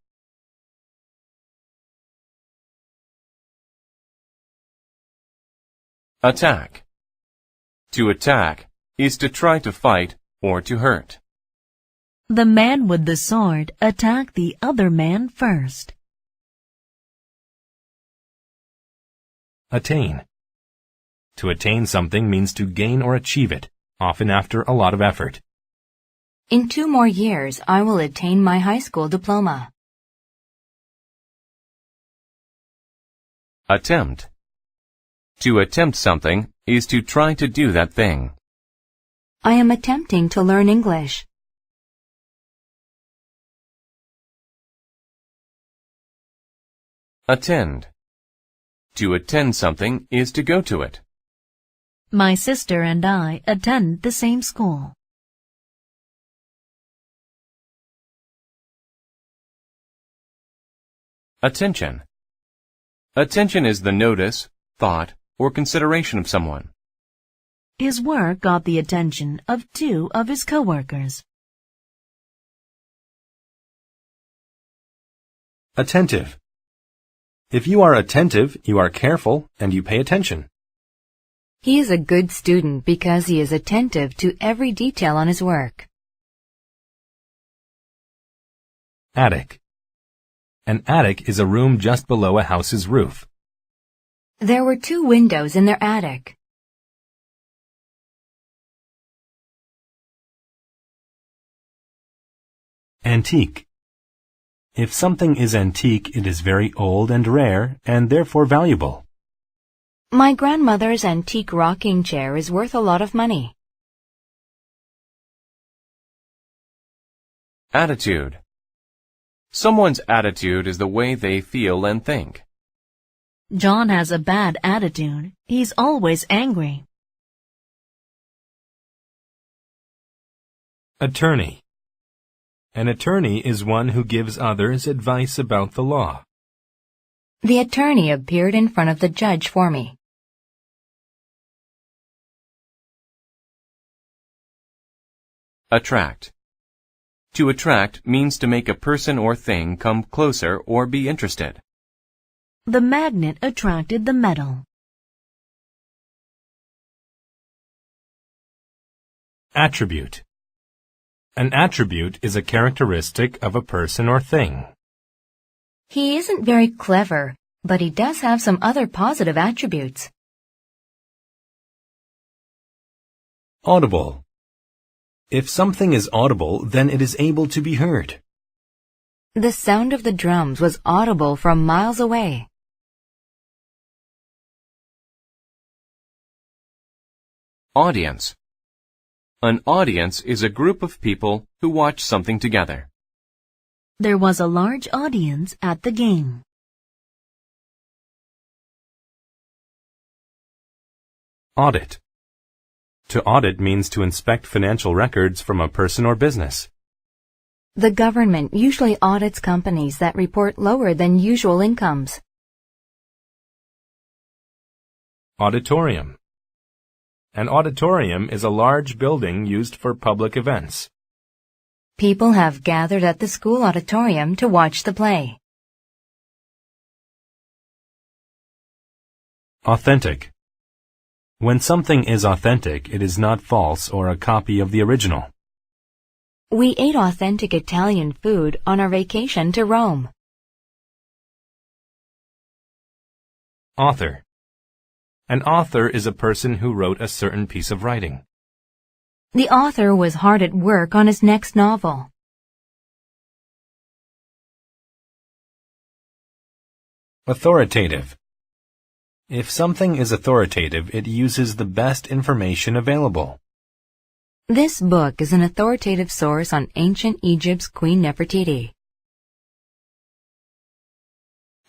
Attack. To attack is to try to fight or to hurt. The man with the sword attacked the other man first. Attain. To attain something means to gain or achieve it, often after a lot of effort. In 2 more years, I will attain my high school diploma. Attempt. To attempt something is to try to do that thing. I am attempting to learn English. Attend. To attend something is to go to it. My sister and I attend the same school. Attention. Attention is the notice, thought, or consideration of someone. His work got the attention of 2 of his coworkers. Attentive. If you are attentive, you are careful and you pay attention. He is a good student because he is attentive to every detail on his work. Attic. An attic is a room just below a house's roof. There were 2 windows in their attic. Antique. If something is antique, it is very old and rare, and therefore valuable. My grandmother's antique rocking chair is worth a lot of money. Attitude. Someone's attitude is the way they feel and think. John has a bad attitude. He's always angry. Attorney. An attorney is one who gives others advice about the law. The attorney appeared in front of the judge for me. Attract. To attract means to make a person or thing come closer or be interested. The magnet attracted the metal. Attribute. An attribute is a characteristic of a person or thing. He isn't very clever, but he does have some other positive attributes. Audible. If something is audible, then it is able to be heard. The sound of the drums was audible from miles away. Audience. An audience is a group of people who watch something together. There was a large audience at the game. Audit. To audit means to inspect financial records from a person or business. The government usually audits companies that report lower than usual incomes. Auditorium. An auditorium is a large building used for public events. People have gathered at the school auditorium to watch the play. Authentic. When something is authentic, it is not false or a copy of the original. We ate authentic Italian food on our vacation to Rome. Author. An author is a person who wrote a certain piece of writing. The author was hard at work on his next novel. Authoritative. If something is authoritative, it uses the best information available. This book is an authoritative source on ancient Egypt's Queen Nefertiti.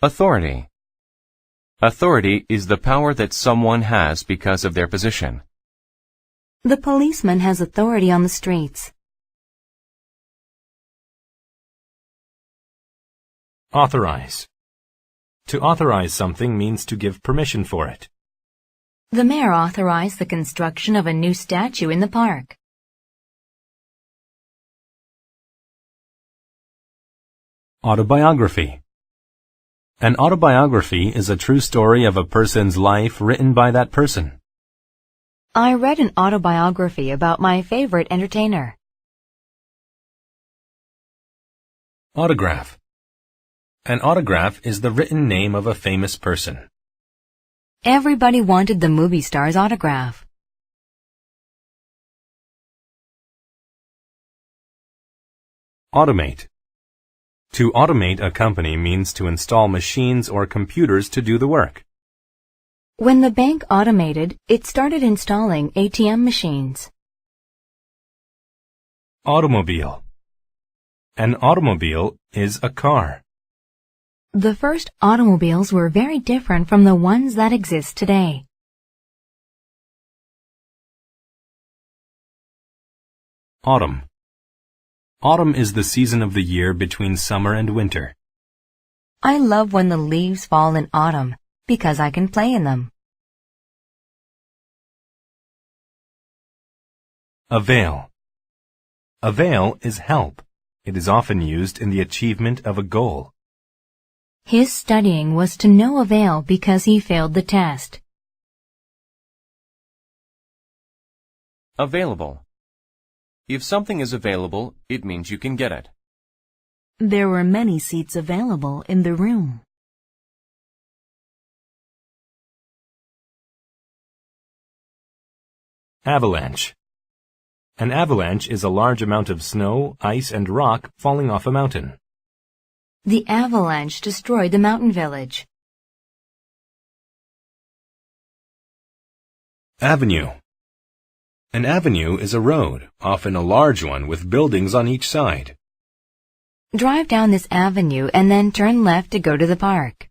Authority. Authority is the power that someone has because of their position. The policeman has authority on the streets. Authorize. To authorize something means to give permission for it. The mayor authorized the construction of a new statue in the park. Autobiography. An autobiography is a true story of a person's life written by that person. I read an autobiography about my favorite entertainer. Autograph. An autograph is the written name of a famous person. Everybody wanted the movie star's autograph. Automate. To automate a company means to install machines or computers to do the work. When the bank automated, it started installing ATM machines. Automobile. An automobile is a car. The first automobiles were very different from the ones that exist today. Autumn. Autumn is the season of the year between summer and winter. I love when the leaves fall in autumn because I can play in them. Avail. Avail is help. It is often used in the achievement of a goal. His studying was to no avail because he failed the test. Available. If something is available, it means you can get it. There were many seats available in the room. Avalanche. An avalanche is a large amount of snow, ice, and rock falling off a mountain. The avalanche destroyed the mountain village. Avenue. An avenue is a road, often a large one with buildings on each side. Drive down this avenue and then turn left to go to the park.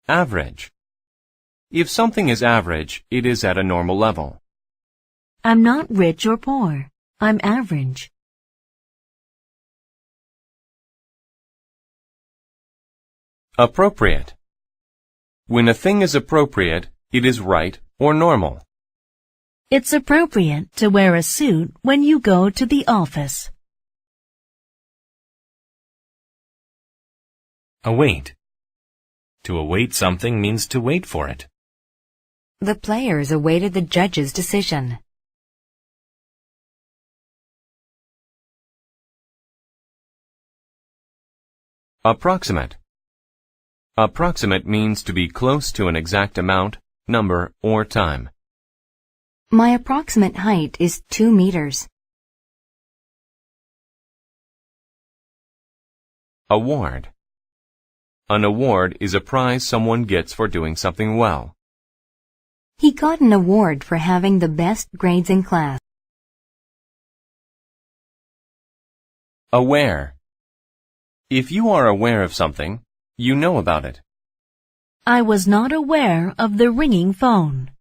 Average. If something is average, it is at a normal level. I'm not rich or poor. I'm average. Appropriate. When a thing is appropriate, it is right or normal. It's appropriate to wear a suit when you go to the office. Await. To await something means to wait for it. The players awaited the judge's decision. Approximate. Approximate means to be close to an exact amount, number, or time. My approximate height is 2 meters. Award. An award is a prize someone gets for doing something well. He got an award for having the best grades in class. Aware. If you are aware of something, you know about it. I was not aware of the ringing phone.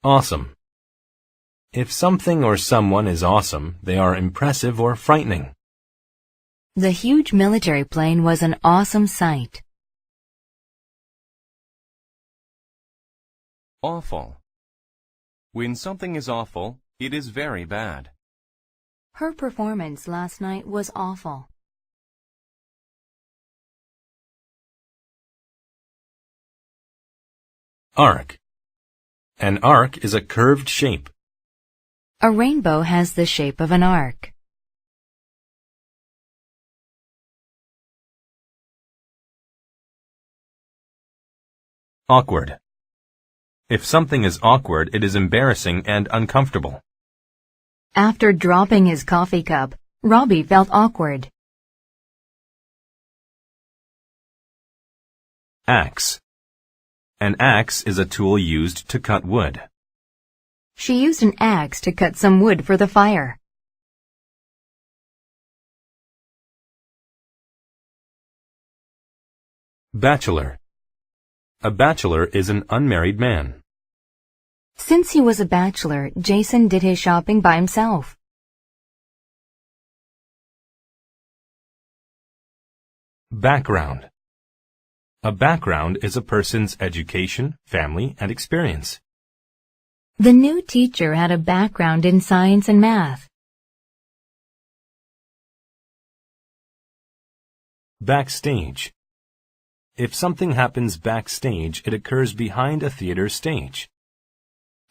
Awesome. If something or someone is awesome, they are impressive or frightening. The huge military plane was an awesome sight. Awful. When something is awful, it is very bad. Her performance last night was awful. Arc. An arc is a curved shape. A rainbow has the shape of an arc. Awkward. If something is awkward, it is embarrassing and uncomfortable. After dropping his coffee cup, Robbie felt awkward. Axe. An axe is a tool used to cut wood. She used an axe to cut some wood for the fire. Bachelor. A bachelor is an unmarried man. Since he was a bachelor, Jason did his shopping by himself. Background. A background is a person's education, family, and experience. The new teacher had a background in science and math. Backstage. If something happens backstage, it occurs behind a theater stage.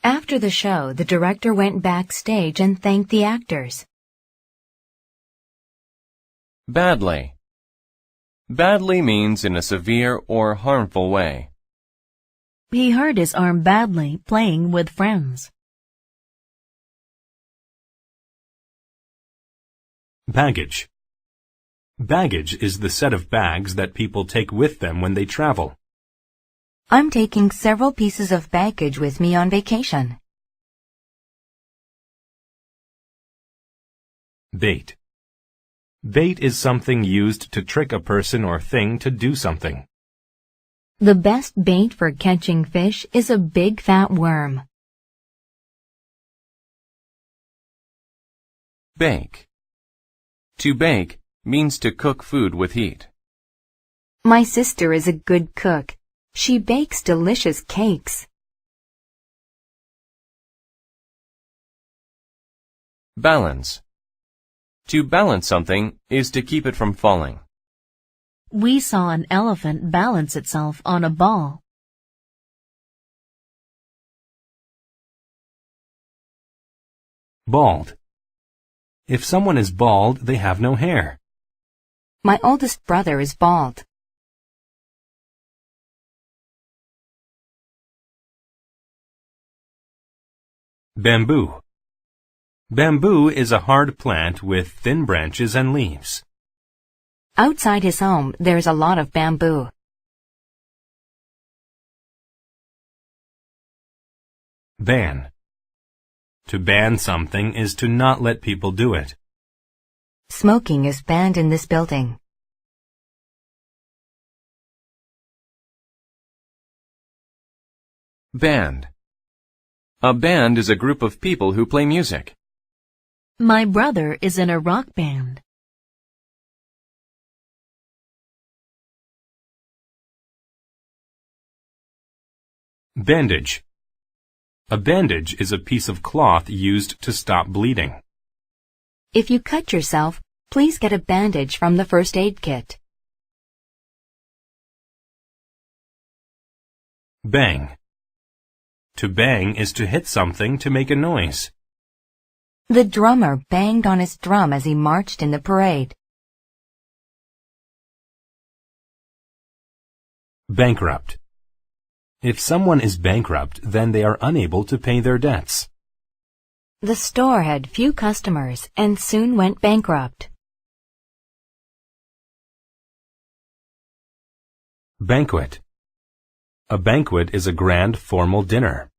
After the show, the director went backstage and thanked the actors. Badly. Badly means in a severe or harmful way. He hurt his arm badly playing with friends. Baggage. Baggage is the set of bags that people take with them when they travel. I'm taking several pieces of baggage with me on vacation. Bait. Bait is something used to trick a person or thing to do something. The best bait for catching fish is a big fat worm. Bake. To bake means to cook food with heat. My sister is a good cook. She bakes delicious cakes. Balance. To balance something is to keep it from falling. We saw an elephant balance itself on a ball. Bald. If someone is bald, they have no hair. My oldest brother is bald. Bamboo. Bamboo is a hard plant with thin branches and leaves. Outside his home, there's a lot of bamboo. Ban. To ban something is to not let people do it. Smoking is banned in this building. Band. A band is a group of people who play music. My brother is in a rock band. Bandage. A bandage is a piece of cloth used to stop bleeding. If you cut yourself, please get a bandage from the first aid kit. Bang. To bang is to hit something to make a noise. The drummer banged on his drum as he marched in the parade. Bankrupt. If someone is bankrupt, then they are unable to pay their debts. The store had few customers and soon went bankrupt. Banquet. A banquet is a grand formal dinner.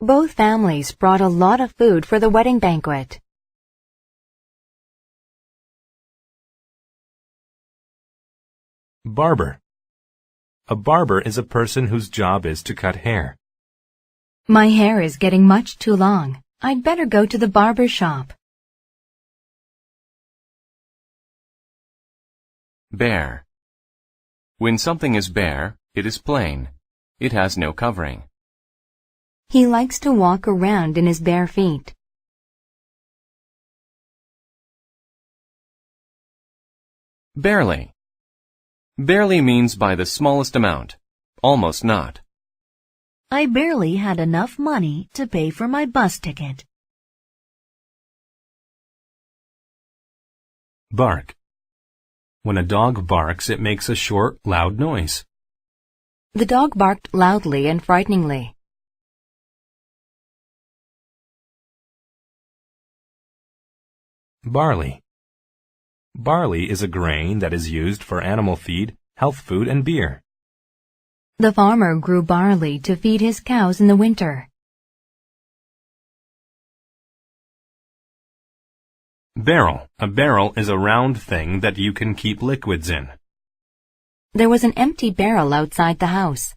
Both families brought a lot of food for the wedding banquet. Barber. A barber is a person whose job is to cut hair. My hair is getting much too long. I'd better go to the barber shop. Bare. When something is bare, it is plain. It has no covering. He likes to walk around in his bare feet. Barely. Barely means by the smallest amount. Almost not. I barely had enough money to pay for my bus ticket. Bark. When a dog barks, it makes a short, loud noise. The dog barked loudly and frighteningly. Barley. Barley is a grain that is used for animal feed, health food, and beer. The farmer grew barley to feed his cows in the winter. Barrel. A barrel is a round thing that you can keep liquids in. There was an empty barrel outside the house.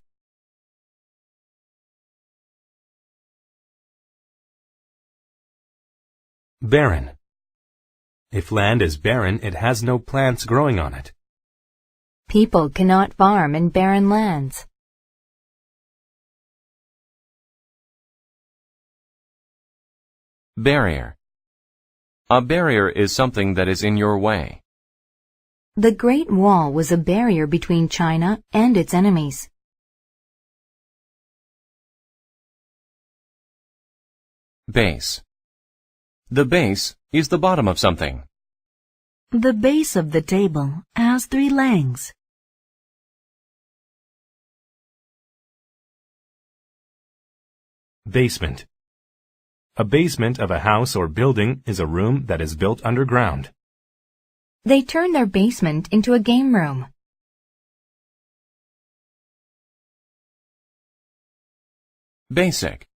Barren. If land is barren, it has no plants growing on it. People cannot farm in barren lands. Barrier. A barrier is something that is in your way. The Great Wall was a barrier between China and its enemies. Base. The base is the bottom of something. The base of the table has 3 legs. Basement. A basement of a house or building is a room that is built underground. They turned their basement into a game room. Basic.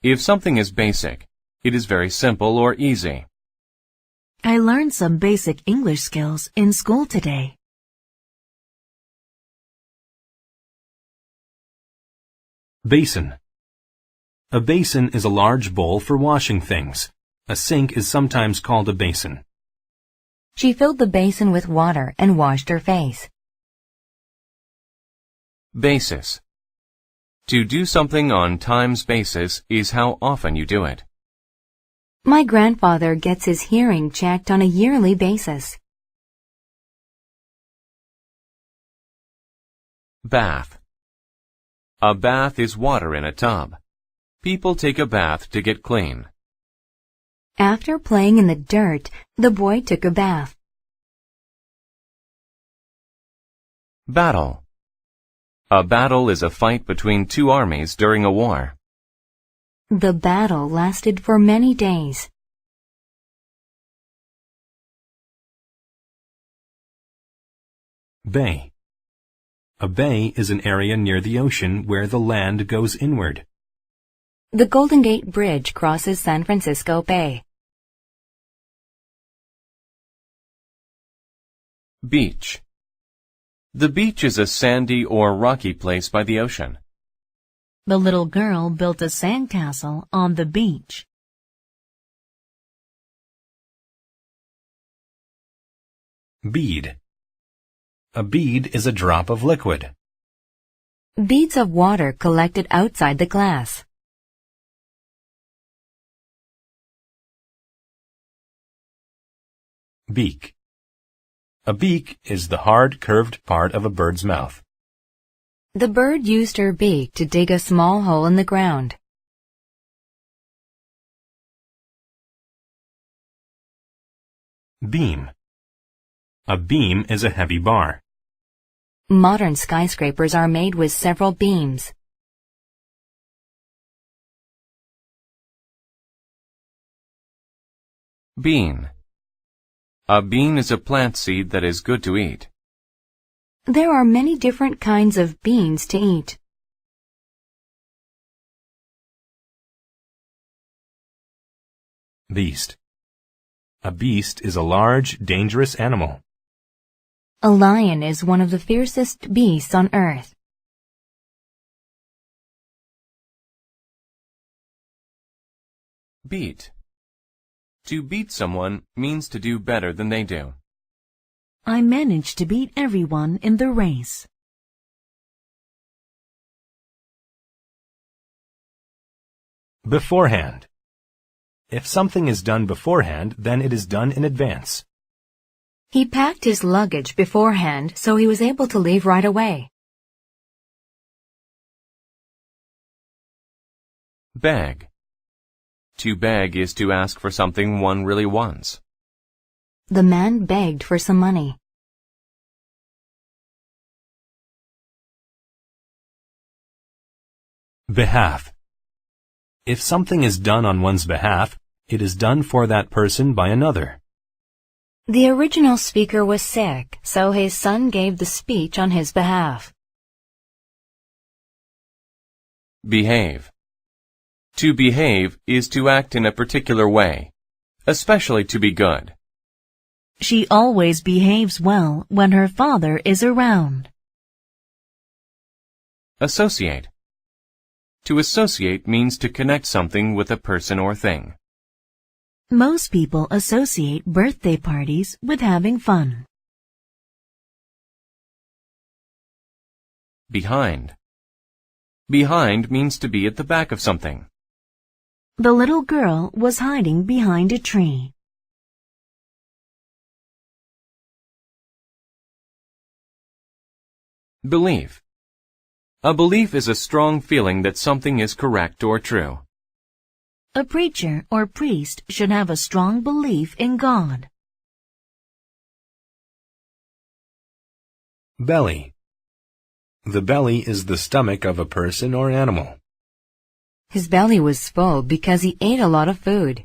If something is basic, it is very simple or easy. I learned some basic English skills in school today. Basin. A basin is a large bowl for washing things. A sink is sometimes called a basin. She filled the basin with water and washed her face. Basis. To do something on time's basis is how often you do it. My grandfather gets his hearing checked on a yearly basis. Bath. A bath is water in a tub. People take a bath to get clean. After playing in the dirt, the boy took a bath. Battle. A battle is a fight between 2 armies during a war. The battle lasted for many days. Bay. A bay is an area near the ocean where the land goes inward. The Golden Gate Bridge crosses San Francisco Bay. Beach. The beach is a sandy or rocky place by the ocean. The little girl built a sandcastle on the beach. Bead. A bead is a drop of liquid. Beads of water collected outside the glass. Beak. A beak is the hard, curved part of a bird's mouth. The bird used her beak to dig a small hole in the ground. Beam. A beam is a heavy bar. Modern skyscrapers are made with several beams. Bean. A bean is a plant seed that is good to eat. There are many different kinds of beans to eat. Beast. A beast is a large, dangerous animal. A lion is one of the fiercest beasts on earth. Beat. To beat someone means to do better than they do. I managed to beat everyone in the race. Beforehand. If something is done beforehand, then it is done in advance. He packed his luggage beforehand so he was able to leave right away. Beg. To beg is to ask for something one really wants. The man begged for some money. Behalf. If something is done on one's behalf, it is done for that person by another. The original speaker was sick, so his son gave the speech on his behalf. Behave. To behave is to act in a particular way, especially to be good. She always behaves well when her father is around. Associate. To associate means to connect something with a person or thing. Most people associate birthday parties with having fun. Behind. Behind means to be at the back of something. The little girl was hiding behind a tree. Belief. A belief is a strong feeling that something is correct or true. A preacher or priest should have a strong belief in God. Belly. The belly is the stomach of a person or animal. His belly was full because he ate a lot of food.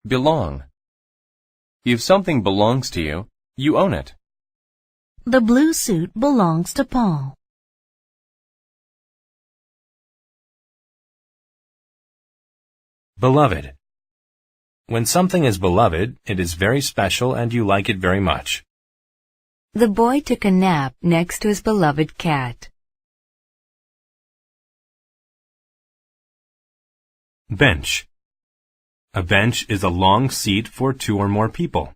Belong. If something belongs to you, you own it. The blue suit belongs to Paul. Beloved. When something is beloved, it is very special and you like it very much. The boy took a nap next to his beloved cat. Bench. A bench is a long seat for two or more people.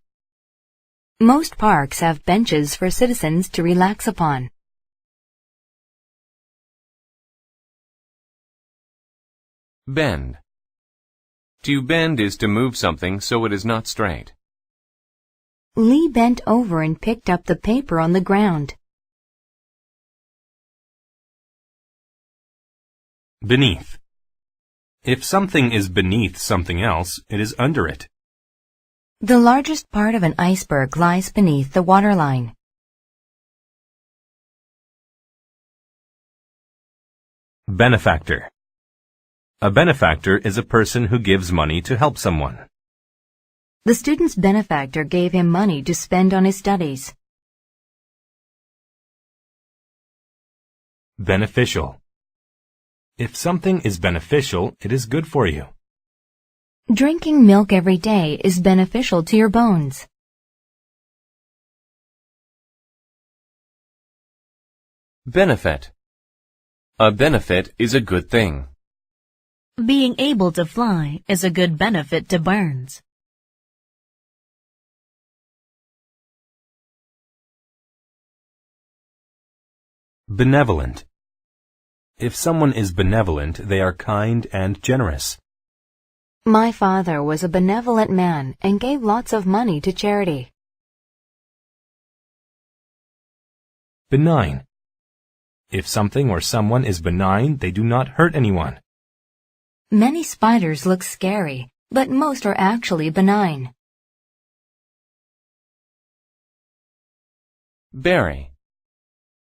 Most parks have benches for citizens to relax upon. Bend. To bend is to move something so it is not straight. Lee bent over and picked up the paper on the ground. Beneath. If something is beneath something else, it is under it. The largest part of an iceberg lies beneath the waterline. Benefactor. A benefactor is a person who gives money to help someone. The student's benefactor gave him money to spend on his studies. Beneficial. If something is beneficial, it is good for you. Drinking milk every day is beneficial to your bones. Benefit. A benefit is a good thing. Being able to fly is a good benefit to birds. Benevolent. If someone is benevolent, they are kind and generous. My father was a benevolent man and gave lots of money to charity. Benign. If something or someone is benign, they do not hurt anyone. Many spiders look scary, but most are actually benign. Berry.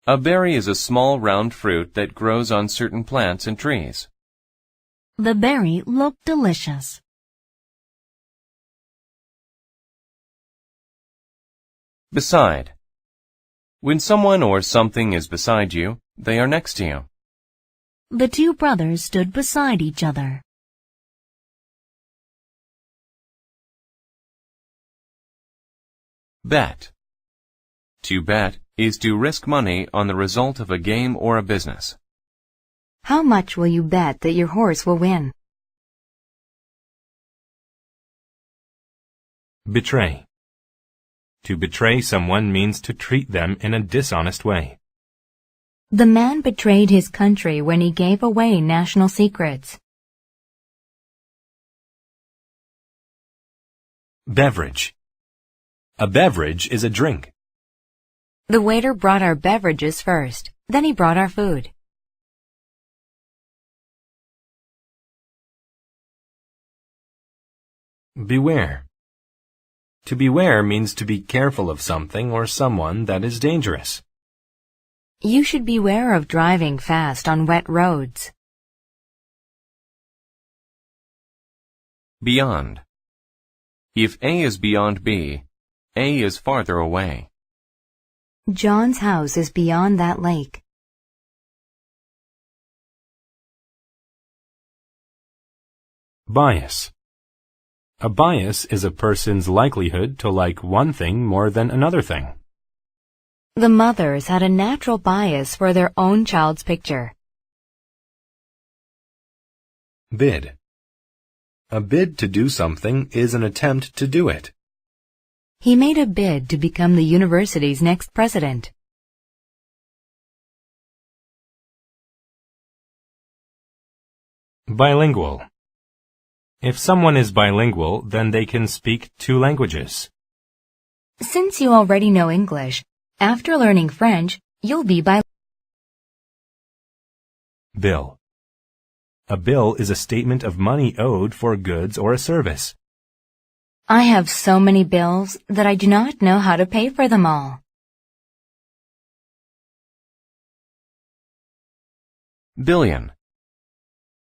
A berry is a small round fruit that grows on certain plants and trees. The berry looked delicious. Beside. When someone or something is beside you, they are next to you. The two brothers stood beside each other. Bet. To bet is to risk money on the result of a game or a business. How much will you bet that your horse will win? Betray. To betray someone means to treat them in a dishonest way. The man betrayed his country when he gave away national secrets. Beverage. A beverage is a drink. The waiter brought our beverages first, then he brought our food. Beware. To beware means to be careful of something or someone that is dangerous. You should beware of driving fast on wet roads. Beyond. If A is beyond B, A is farther away. John's house is beyond that lake. Bias. A bias is a person's likelihood to like one thing more than another thing. The mothers had a natural bias for their own child's picture. Bid. A bid to do something is an attempt to do it. He made a bid to become the university's next president. Bilingual. If someone is bilingual, then they can speak 2 languages. Since you already know English, after learning French, you'll be bilingual. Bill. A bill is a statement of money owed for goods or a service. I have so many bills that I do not know how to pay for them all. Billion.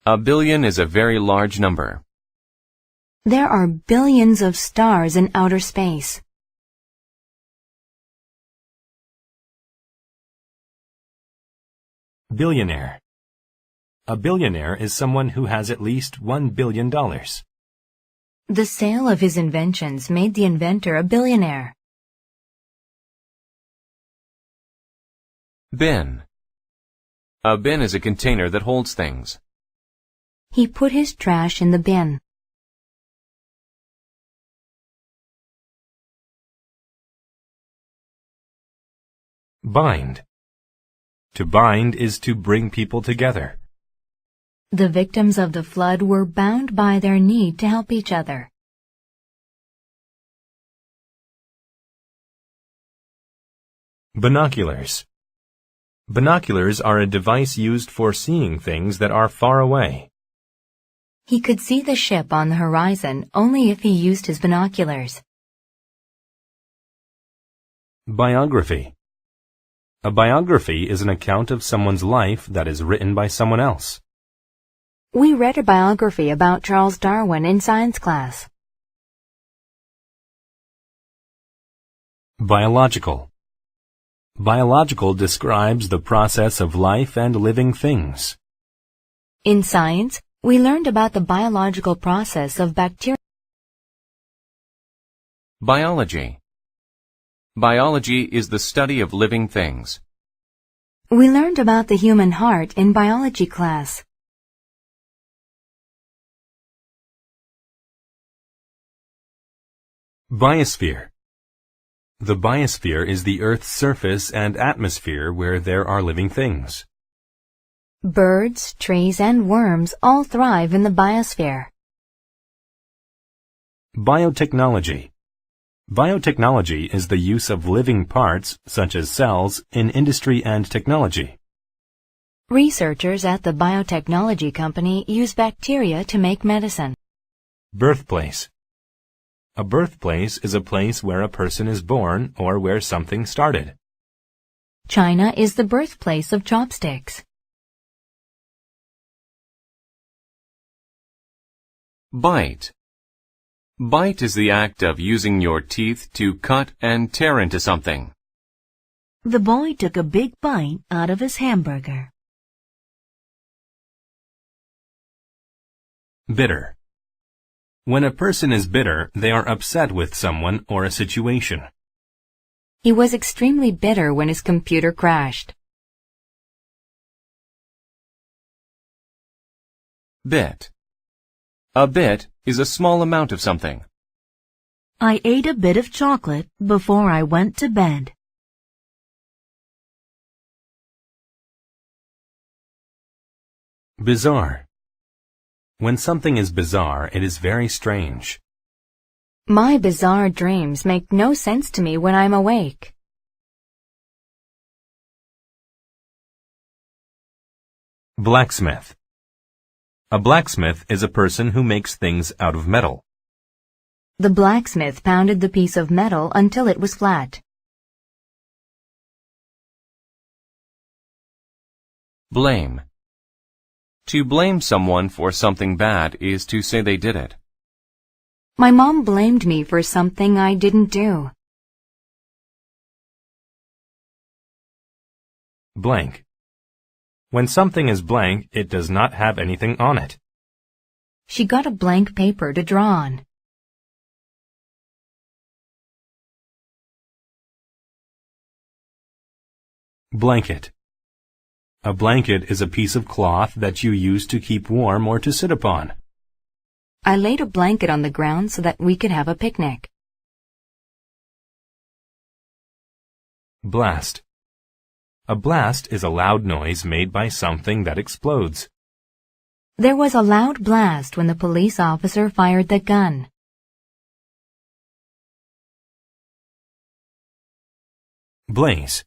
A billion is a very large number. There are billions of stars in outer space. Billionaire. A billionaire is someone who has at least $1 billion. The sale of his inventions made the inventor a billionaire. Bin. A bin is a container that holds things. He put his trash in the bin. Bind. To bind is to bring people together. The victims of the flood were bound by their need to help each other. Binoculars. Binoculars are a device used for seeing things that are far away. He could see the ship on the horizon only if he used his binoculars. Biography. A biography is an account of someone's life that is written by someone else. We read a biography about Charles Darwin in science class. Biological. Biological describes the process of life and living things. In science, we learned about the biological process of bacteria. Biology. Biology is the study of living things. We learned about the human heart in biology class. Biosphere. The biosphere is the Earth's surface and atmosphere where there are living things. Birds, trees, and worms all thrive in the biosphere. Biotechnology. Biotechnology is the use of living parts, such as cells, in industry and technology. Researchers at the biotechnology company use bacteria to make medicine. Birthplace. A birthplace is a place where a person is born or where something started. China is the birthplace of chopsticks. Bite. Bite is the act of using your teeth to cut and tear into something. The boy took a big bite out of his hamburger. Bitter. When a person is bitter, they are upset with someone or a situation. He was extremely bitter when his computer crashed. Bit. A bit is a small amount of something. I ate a bit of chocolate before I went to bed. Bizarre. When something is bizarre, it is very strange. My bizarre dreams make no sense to me when I'm awake. Blacksmith. A blacksmith is a person who makes things out of metal. The blacksmith pounded the piece of metal until it was flat. Blame. To blame someone for something bad is to say they did it. My mom blamed me for something I didn't do. Blank. When something is blank, it does not have anything on it. She got a blank paper to draw on. Blanket. A blanket is a piece of cloth that you use to keep warm or to sit upon. I laid a blanket on the ground so that we could have a picnic. Blast. A blast is a loud noise made by something that explodes. There was a loud blast when the police officer fired the gun. Blaze.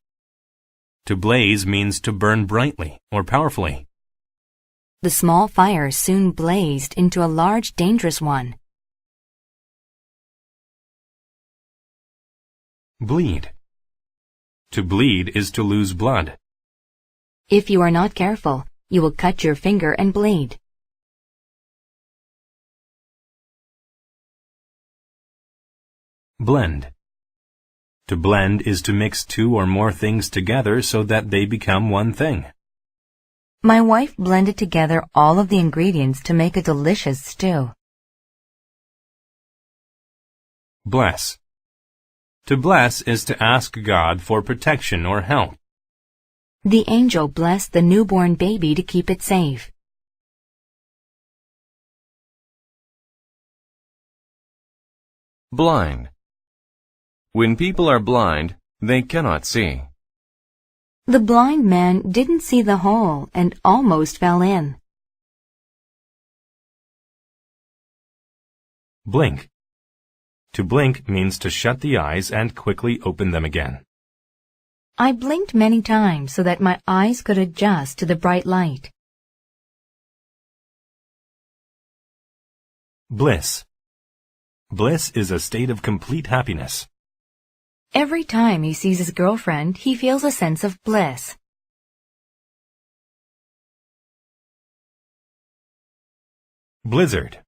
To blaze means to burn brightly or powerfully. The small fire soon blazed into a large, dangerous one. Bleed. To bleed is to lose blood. If you are not careful, you will cut your finger and bleed. Blend. To blend is to mix two or more things together so that they become one thing. My wife blended together all of the ingredients to make a delicious stew. Bless. To bless is to ask God for protection or help. The angel blessed the newborn baby to keep it safe. Blind. When people are blind, they cannot see. The blind man didn't see the hole and almost fell in. Blink. To blink means to shut the eyes and quickly open them again. I blinked many times so that my eyes could adjust to the bright light. Bliss. Bliss is a state of complete happiness. Every time he sees his girlfriend, he feels a sense of bliss. Blizzard.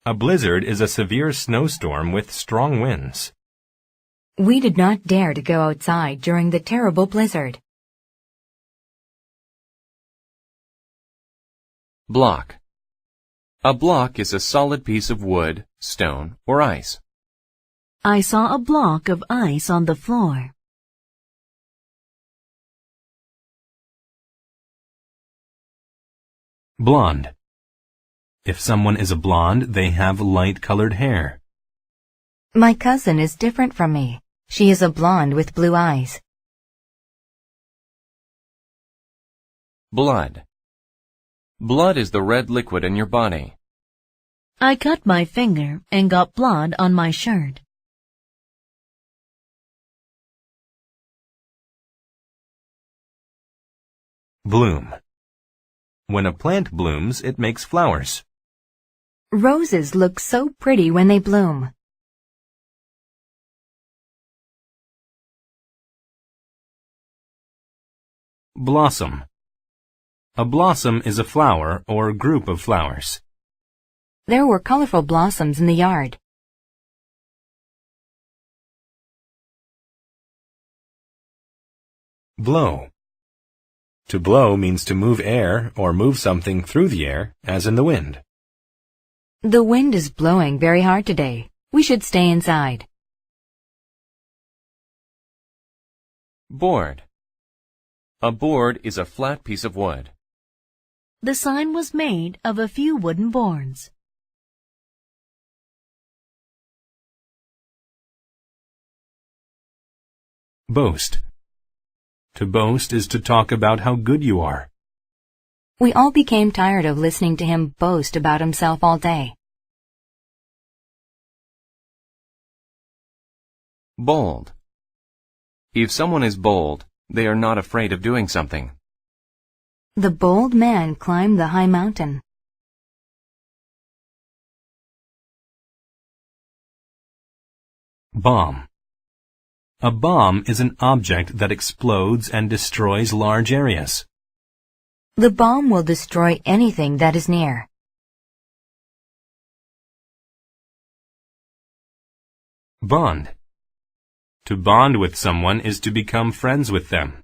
A blizzard is a severe snowstorm with strong winds. We did not dare to go outside during the terrible blizzard. Block. A block is a solid piece of wood, stone, or ice. I saw a block of ice on the floor. Blonde. If someone is a blonde, they have light-colored hair. My cousin is different from me. She is a blonde with blue eyes. Blood. Blood is the red liquid in your body. I cut my finger and got blood on my shirt. Bloom. When a plant blooms, it makes flowers. Roses look so pretty when they bloom. Blossom. A blossom is a flower or group of flowers. There were colorful blossoms in the yard. Blow. To blow means to move air or move something through the air, as in the wind. The wind is blowing very hard today. We should stay inside. Board. A board is a flat piece of wood. The sign was made of a few wooden boards. Boast. To boast is to talk about how good you are. We all became tired of listening to him boast about himself all day. Bold. If someone is bold, they are not afraid of doing something. The bold man climbed the high mountain. Bomb. A bomb is an object that explodes and destroys large areas. The bomb will destroy anything that is near. Bond. To bond with someone is to become friends with them.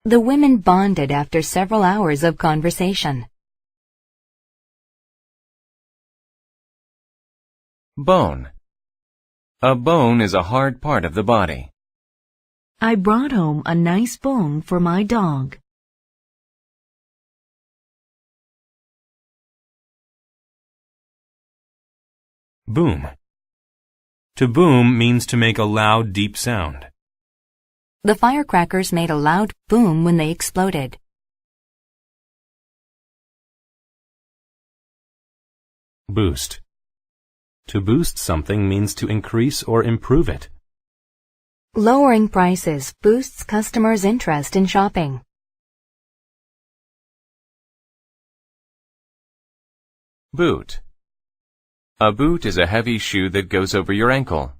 The women bonded after several hours of conversation. Bone. A bone is a hard part of the body. I brought home a nice bone for my dog. Boom. To boom means to make a loud, deep sound. The firecrackers made a loud boom when they exploded. Boost. To boost something means to increase or improve it. Lowering prices boosts customers' interest in shopping. Boot. A boot is a heavy shoe that goes over your ankle.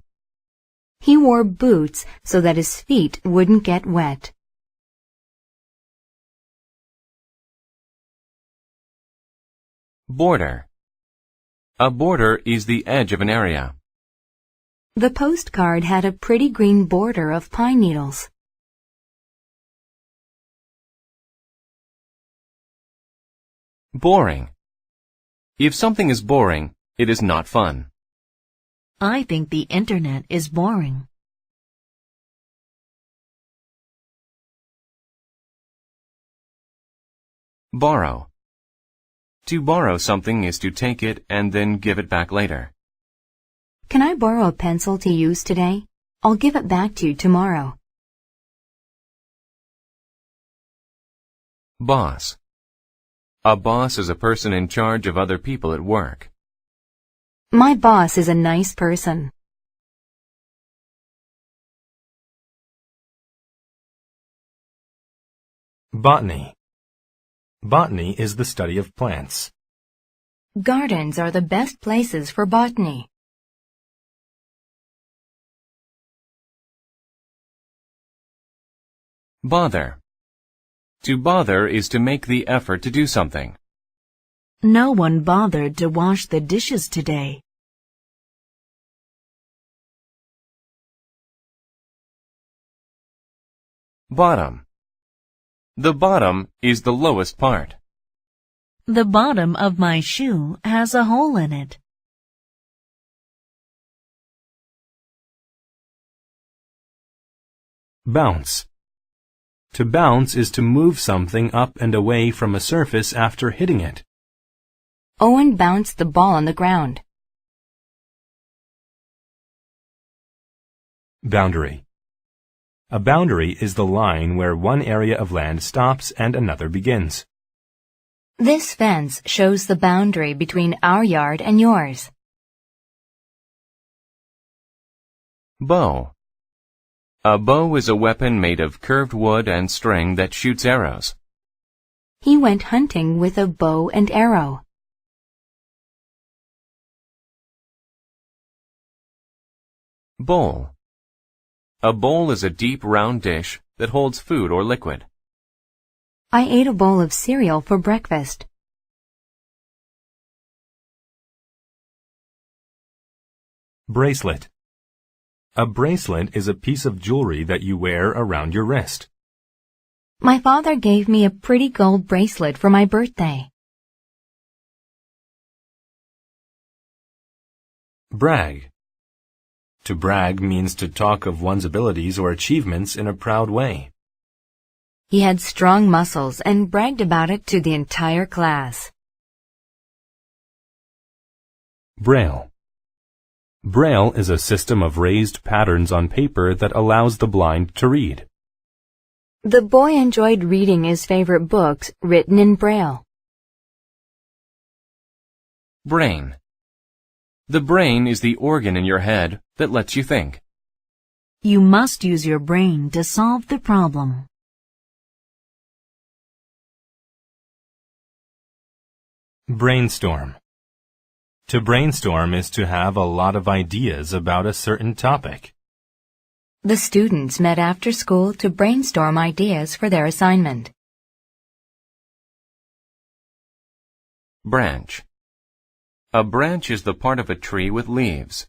He wore boots so that his feet wouldn't get wet. Border. A border is the edge of an area. The postcard had a pretty green border of pine needles. Boring. If something is boring, it is not fun. I think the internet is boring. Borrow. To borrow something is to take it and then give it back later. Can I borrow a pencil to use today? I'll give it back to you tomorrow. Boss. A boss is a person in charge of other people at work. My boss is a nice person. Botany. Botany is the study of plants. Gardens are the best places for botany. Bother. To bother is to make the effort to do something. No one bothered to wash the dishes today. Bottom. The bottom is the lowest part. The bottom of my shoe has a hole in it. Bounce. To bounce is to move something up and away from a surface after hitting it. Owen bounced the ball on the ground. Boundary. A boundary is the line where one area of land stops and another begins. This fence shows the boundary between our yard and yours. Bow. A bow is a weapon made of curved wood and string that shoots arrows. He went hunting with a bow and arrow. Bowl. A bowl is a deep round dish that holds food or liquid. I ate a bowl of cereal for breakfast. Bracelet. A bracelet is a piece of jewelry that you wear around your wrist. My father gave me a pretty gold bracelet for my birthday. Brag. To brag means to talk of one's abilities or achievements in a proud way. He had strong muscles and bragged about it to the entire class. Braille. Braille is a system of raised patterns on paper that allows the blind to read. The boy enjoyed reading his favorite books written in Braille. Brain. The brain is the organ in your head that lets you think. You must use your brain to solve the problem. Brainstorm. To brainstorm is to have a lot of ideas about a certain topic. The students met after school to brainstorm ideas for their assignment. Branch. A branch is the part of a tree with leaves.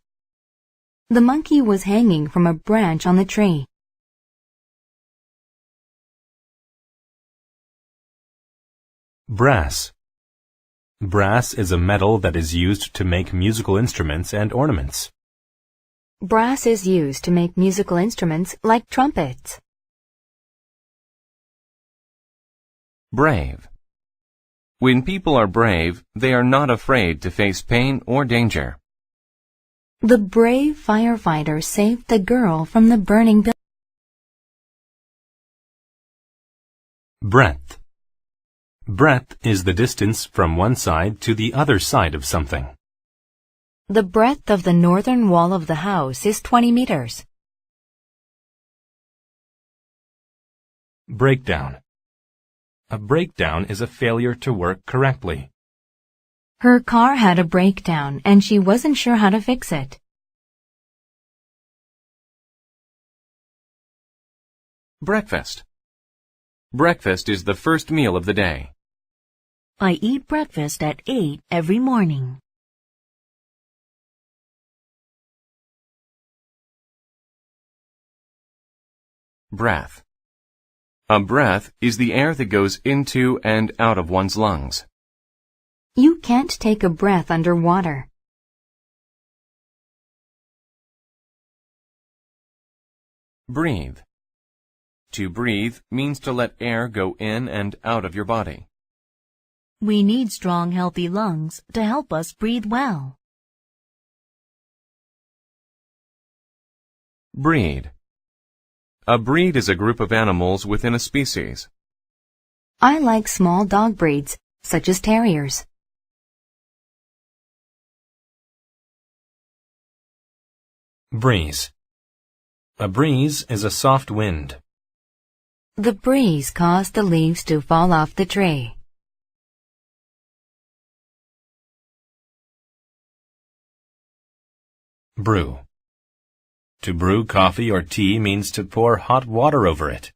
The monkey was hanging from a branch on the tree. Brass. Brass is a metal that is used to make musical instruments and ornaments. Brass is used to make musical instruments like trumpets. Brave. When people are brave, they are not afraid to face pain or danger. The brave firefighter saved the girl from the burning building. Breadth. Breadth is the distance from one side to the other side of something. The breadth of the northern wall of the house is 20 meters. Breakdown. A breakdown is a failure to work correctly. Her car had a breakdown and she wasn't sure how to fix it. Breakfast. Breakfast is the first meal of the day. I eat breakfast at 8 every morning. Breath. A breath is the air that goes into and out of one's lungs. You can't take a breath underwater. Breathe. To breathe means to let air go in and out of your body. We need strong, healthy lungs to help us breathe well. Breed. A breed is a group of animals within a species. I like small dog breeds, such as terriers. Breeze. A breeze is a soft wind. The breeze caused the leaves to fall off the tree. Brew. To brew coffee or tea means to pour hot water over it.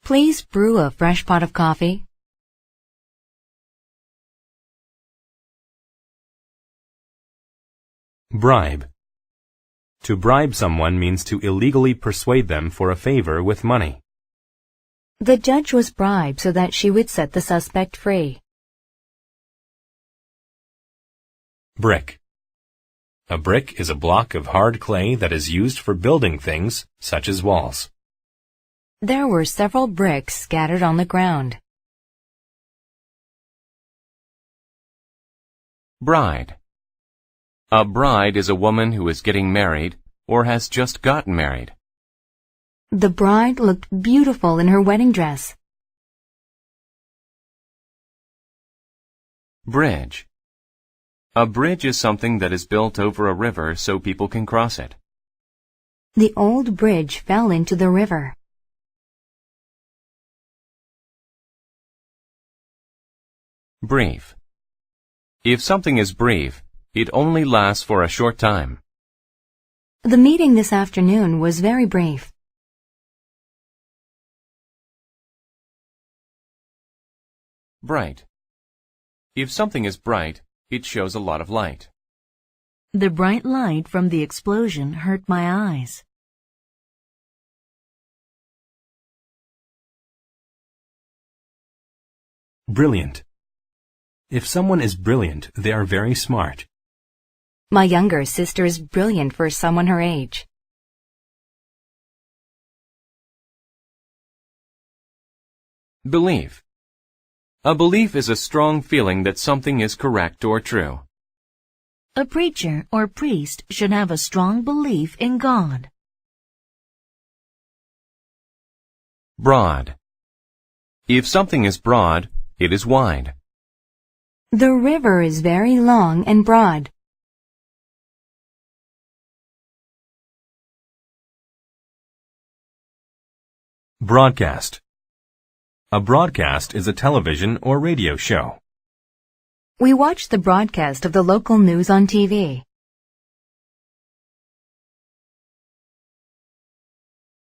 Please brew a fresh pot of coffee. Bribe. To bribe someone means to illegally persuade them for a favor with money. The judge was bribed so that she would set the suspect free. Brick. A brick is a block of hard clay that is used for building things, such as walls. There were several bricks scattered on the ground. Bride. A bride is a woman who is getting married or has just gotten married. The bride looked beautiful in her wedding dress. Bridge. A bridge is something that is built over a river so people can cross it. The old bridge fell into the river. Brief. If something is brief, it only lasts for a short time. The meeting this afternoon was very brief. Bright. If something is bright, it shows a lot of light. The bright light from the explosion hurt my eyes. Brilliant. If someone is brilliant, they are very smart. My younger sister is brilliant for someone her age. Belief. A belief is a strong feeling that something is correct or true. A preacher or priest should have a strong belief in God. Broad. If something is broad, it is wide. The river is very long and broad. Broadcast. A broadcast is a television or radio show. We watch the broadcast of the local news on TV.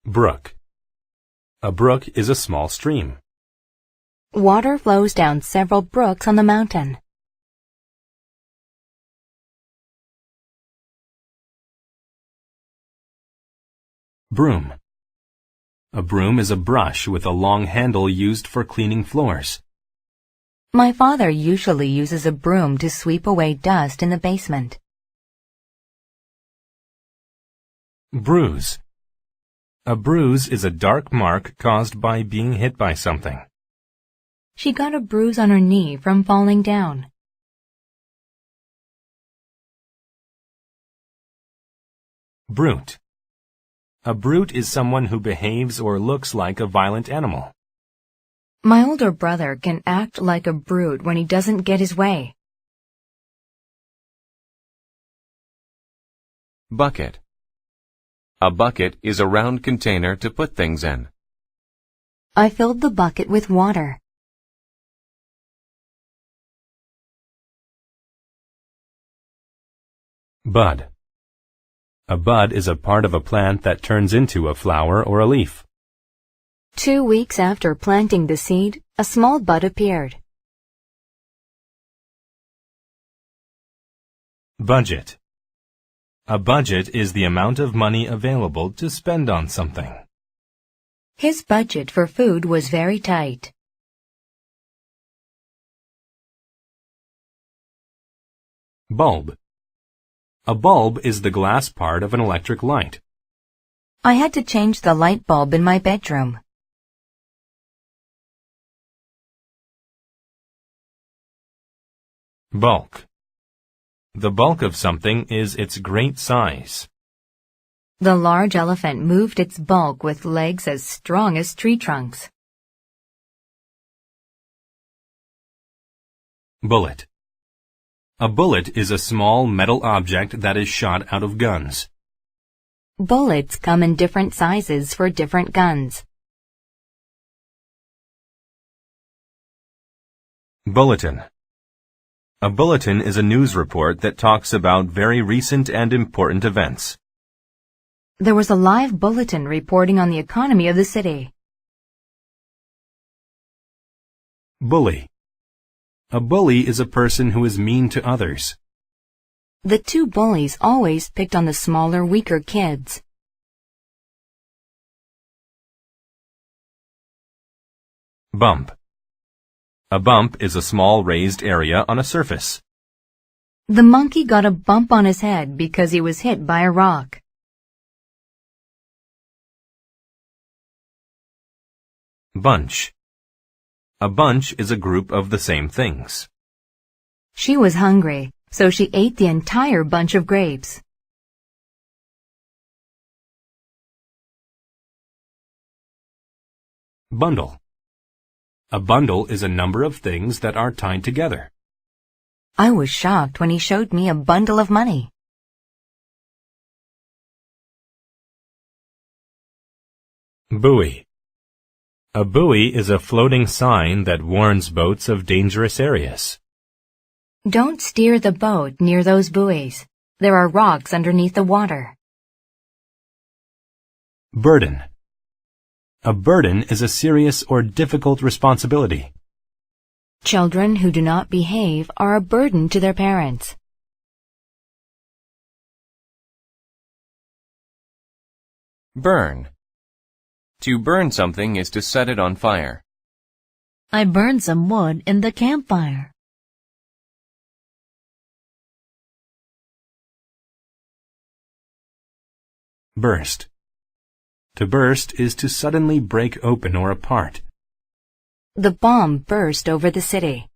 Brook. A brook is a small stream. Water flows down several brooks on the mountain. Broom. A broom is a brush with a long handle used for cleaning floors. My father usually uses a broom to sweep away dust in the basement. Bruise. A bruise is a dark mark caused by being hit by something. She got a bruise on her knee from falling down. Brute. A brute is someone who behaves or looks like a violent animal. My older brother can act like a brute when he doesn't get his way. Bucket. A bucket is a round container to put things in. I filled the bucket with water. Bud. A bud is a part of a plant that turns into a flower or a leaf. 2 weeks after planting the seed, a small bud appeared. Budget. A budget is the amount of money available to spend on something. His budget for food was very tight. Bulb. A bulb is the glass part of an electric light. I had to change the light bulb in my bedroom. Bulk. The bulk of something is its great size. The large elephant moved its bulk with legs as strong as tree trunks. Bullet. A bullet is a small metal object that is shot out of guns. Bullets come in different sizes for different guns. Bulletin. A bulletin is a news report that talks about very recent and important events. There was a live bulletin reporting on the economy of the city. Bully. A bully is a person who is mean to others. The two bullies always picked on the smaller, weaker kids. Bump. A bump is a small raised area on a surface. The monkey got a bump on his head because he was hit by a rock. Bunch. A bunch is a group of the same things. She was hungry, so she ate the entire bunch of grapes. Bundle. A bundle is a number of things that are tied together. I was shocked when he showed me a bundle of money. Buoy. A buoy is a floating sign that warns boats of dangerous areas. Don't steer the boat near those buoys. There are rocks underneath the water. Burden. A burden is a serious or difficult responsibility. Children who do not behave are a burden to their parents. Burn. To burn something is to set it on fire. I burned some wood in the campfire. Burst. To burst is to suddenly break open or apart. The bomb burst over the city.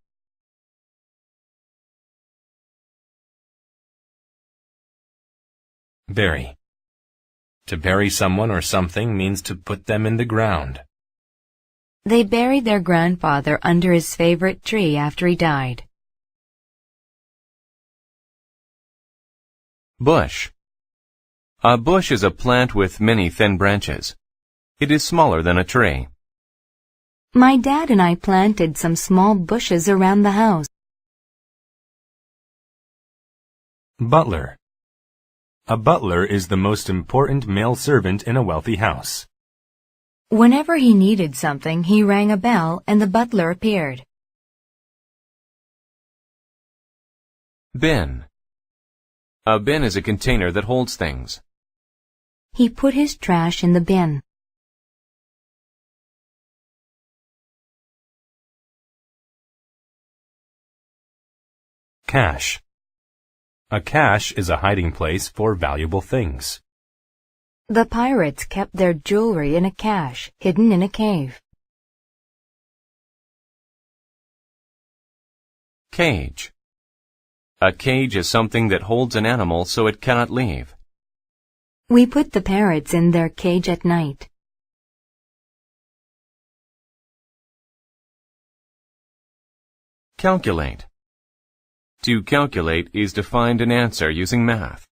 Bury. To bury someone or something means to put them in the ground. They buried their grandfather under his favorite tree after he died. Bush. A bush is a plant with many thin branches. It is smaller than a tree. My dad and I planted some small bushes around the house. Butler. A butler is the most important male servant in a wealthy house. Whenever he needed something, he rang a bell and the butler appeared. Bin. A bin is a container that holds things. He put his trash in the bin. Cache. A cache is a hiding place for valuable things. The pirates kept their jewelry in a cache hidden in a cave. Cage. A cage is something that holds an animal so it cannot leave. We put the parrots in their cage at night. Calculate. To calculate is to find an answer using math.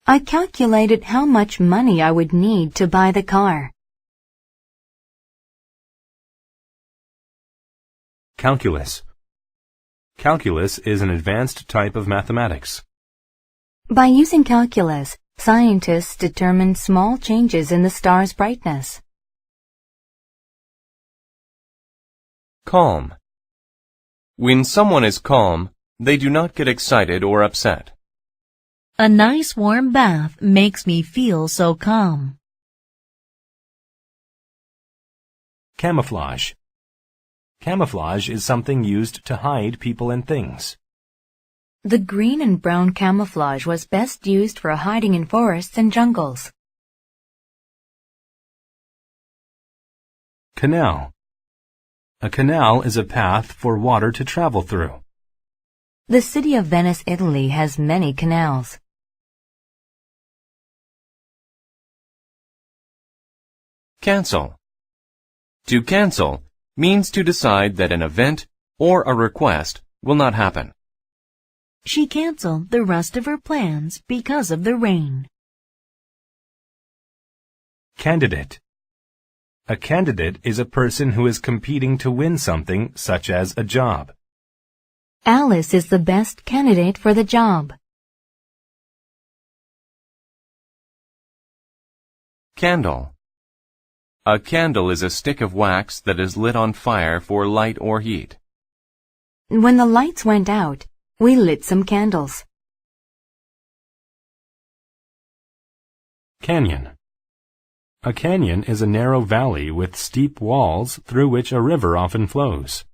I calculated how much money I would need to buy the car. Calculus. Calculus is an advanced type of mathematics. By using calculus, scientists determine small changes in the star's brightness. Calm. When someone is calm, they do not get excited or upset. A nice warm bath makes me feel so calm. Camouflage. Camouflage is something used to hide people and things. The green and brown camouflage was best used for hiding in forests and jungles. Canal. A canal is a path for water to travel through. The city of Venice, Italy has many canals. Cancel. To cancel means to decide that an event or a request will not happen. She canceled the rest of her plans because of the rain. Candidate. A candidate is a person who is competing to win something, such as a job. Alice is the best candidate for the job. Candle. A candle is a stick of wax that is lit on fire for light or heat. When the lights went out, we lit some candles. Canyon. A canyon is a narrow valley with steep walls through which a river often flows.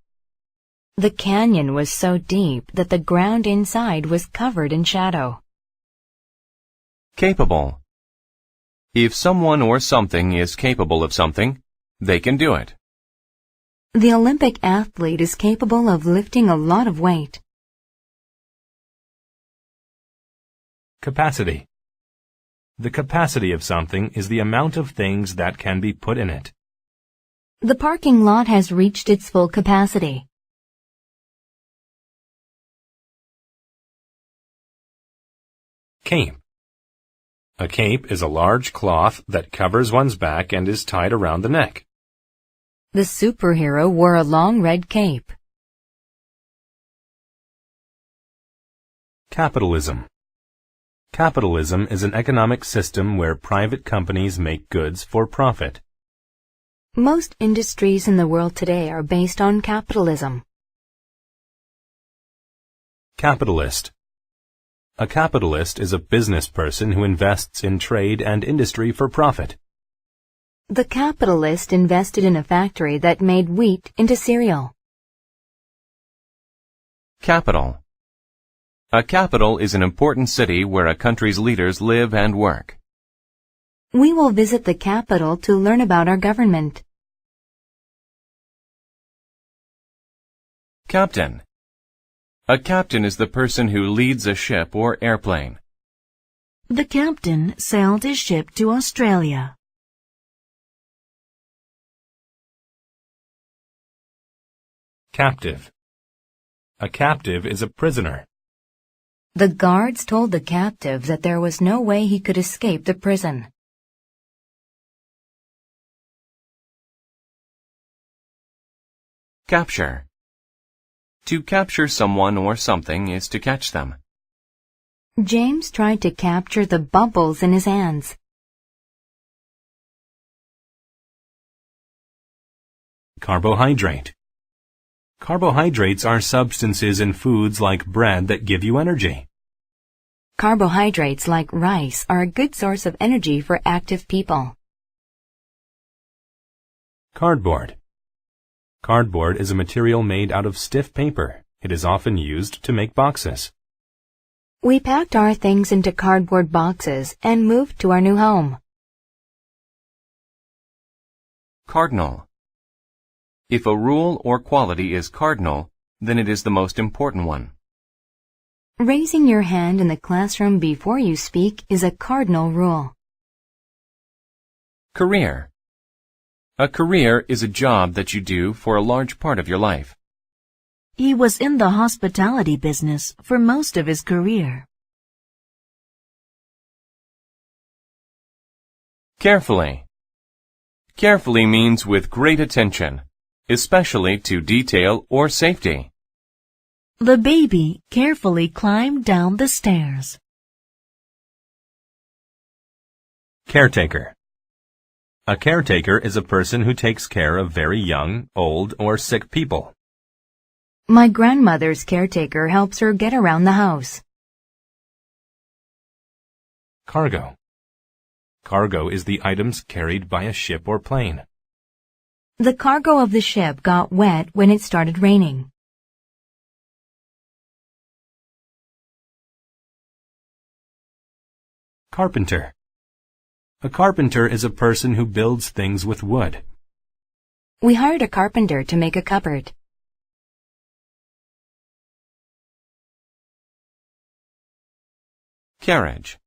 The canyon was so deep that the ground inside was covered in shadow. Capable. If someone or something is capable of something, they can do it. The Olympic athlete is capable of lifting a lot of weight. Capacity. The capacity of something is the amount of things that can be put in it. The parking lot has reached its full capacity. Cape. A cape is a large cloth that covers one's back and is tied around the neck. The superhero wore a long red cape. Capitalism. Capitalism is an economic system where private companies make goods for profit. Most industries in the world today are based on capitalism. Capitalist. A capitalist is a business person who invests in trade and industry for profit. The capitalist invested in a factory that made wheat into cereal. Capital. A capital is an important city where a country's leaders live and work. We will visit the capital to learn about our government. Captain. A captain is the person who leads a ship or airplane. The captain sailed his ship to Australia. Captive. A captive is a prisoner. The guards told the captive that there was no way he could escape the prison. Capture. To capture someone or something is to catch them. James tried to capture the bubbles in his hands. Carbohydrate. Carbohydrates are substances in foods like bread that give you energy. Carbohydrates like rice are a good source of energy for active people. Cardboard. Cardboard is a material made out of stiff paper. It is often used to make boxes. We packed our things into cardboard boxes and moved to our new home. Cardinal. If a rule or quality is cardinal, then it is the most important one. Raising your hand in the classroom before you speak is a cardinal rule. Career. A career is a job that you do for a large part of your life. He was in the hospitality business for most of his career. Carefully. Carefully means with great attention, especially to detail or safety. The baby carefully climbed down the stairs. Caretaker. A caretaker is a person who takes care of very young, old, or sick people. My grandmother's caretaker helps her get around the house. Cargo. Cargo is the items carried by a ship or plane. The cargo of the ship got wet when it started raining. Carpenter. A carpenter is a person who builds things with wood. We hired a carpenter to make a cupboard. Carriage.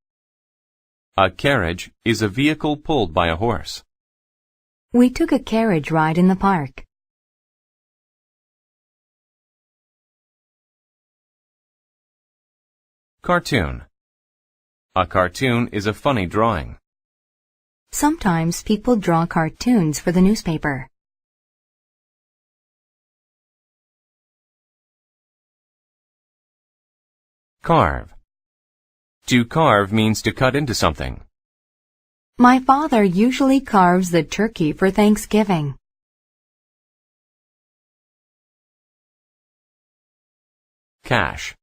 A carriage is a vehicle pulled by a horse. We took a carriage ride in the park. Cartoon. A cartoon is a funny drawing. Sometimes people draw cartoons for the newspaper. Carve. To carve means to cut into something. My father usually carves the turkey for Thanksgiving. Cash.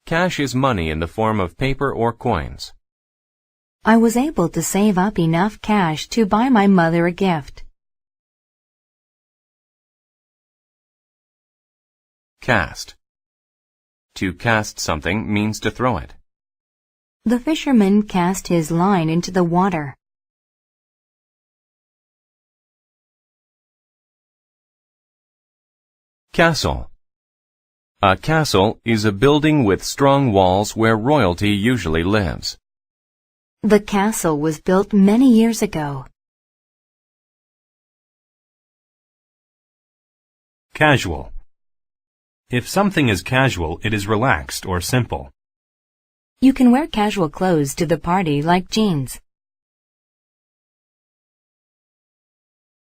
Cash is money in the form of paper or coins. I was able to save up enough cash to buy my mother a gift. Cast. To cast something means to throw it. The fisherman cast his line into the water. Castle. A castle is a building with strong walls where royalty usually lives. The castle was built many years ago. Casual. If something is casual, it is relaxed or simple. You can wear casual clothes to the party like jeans.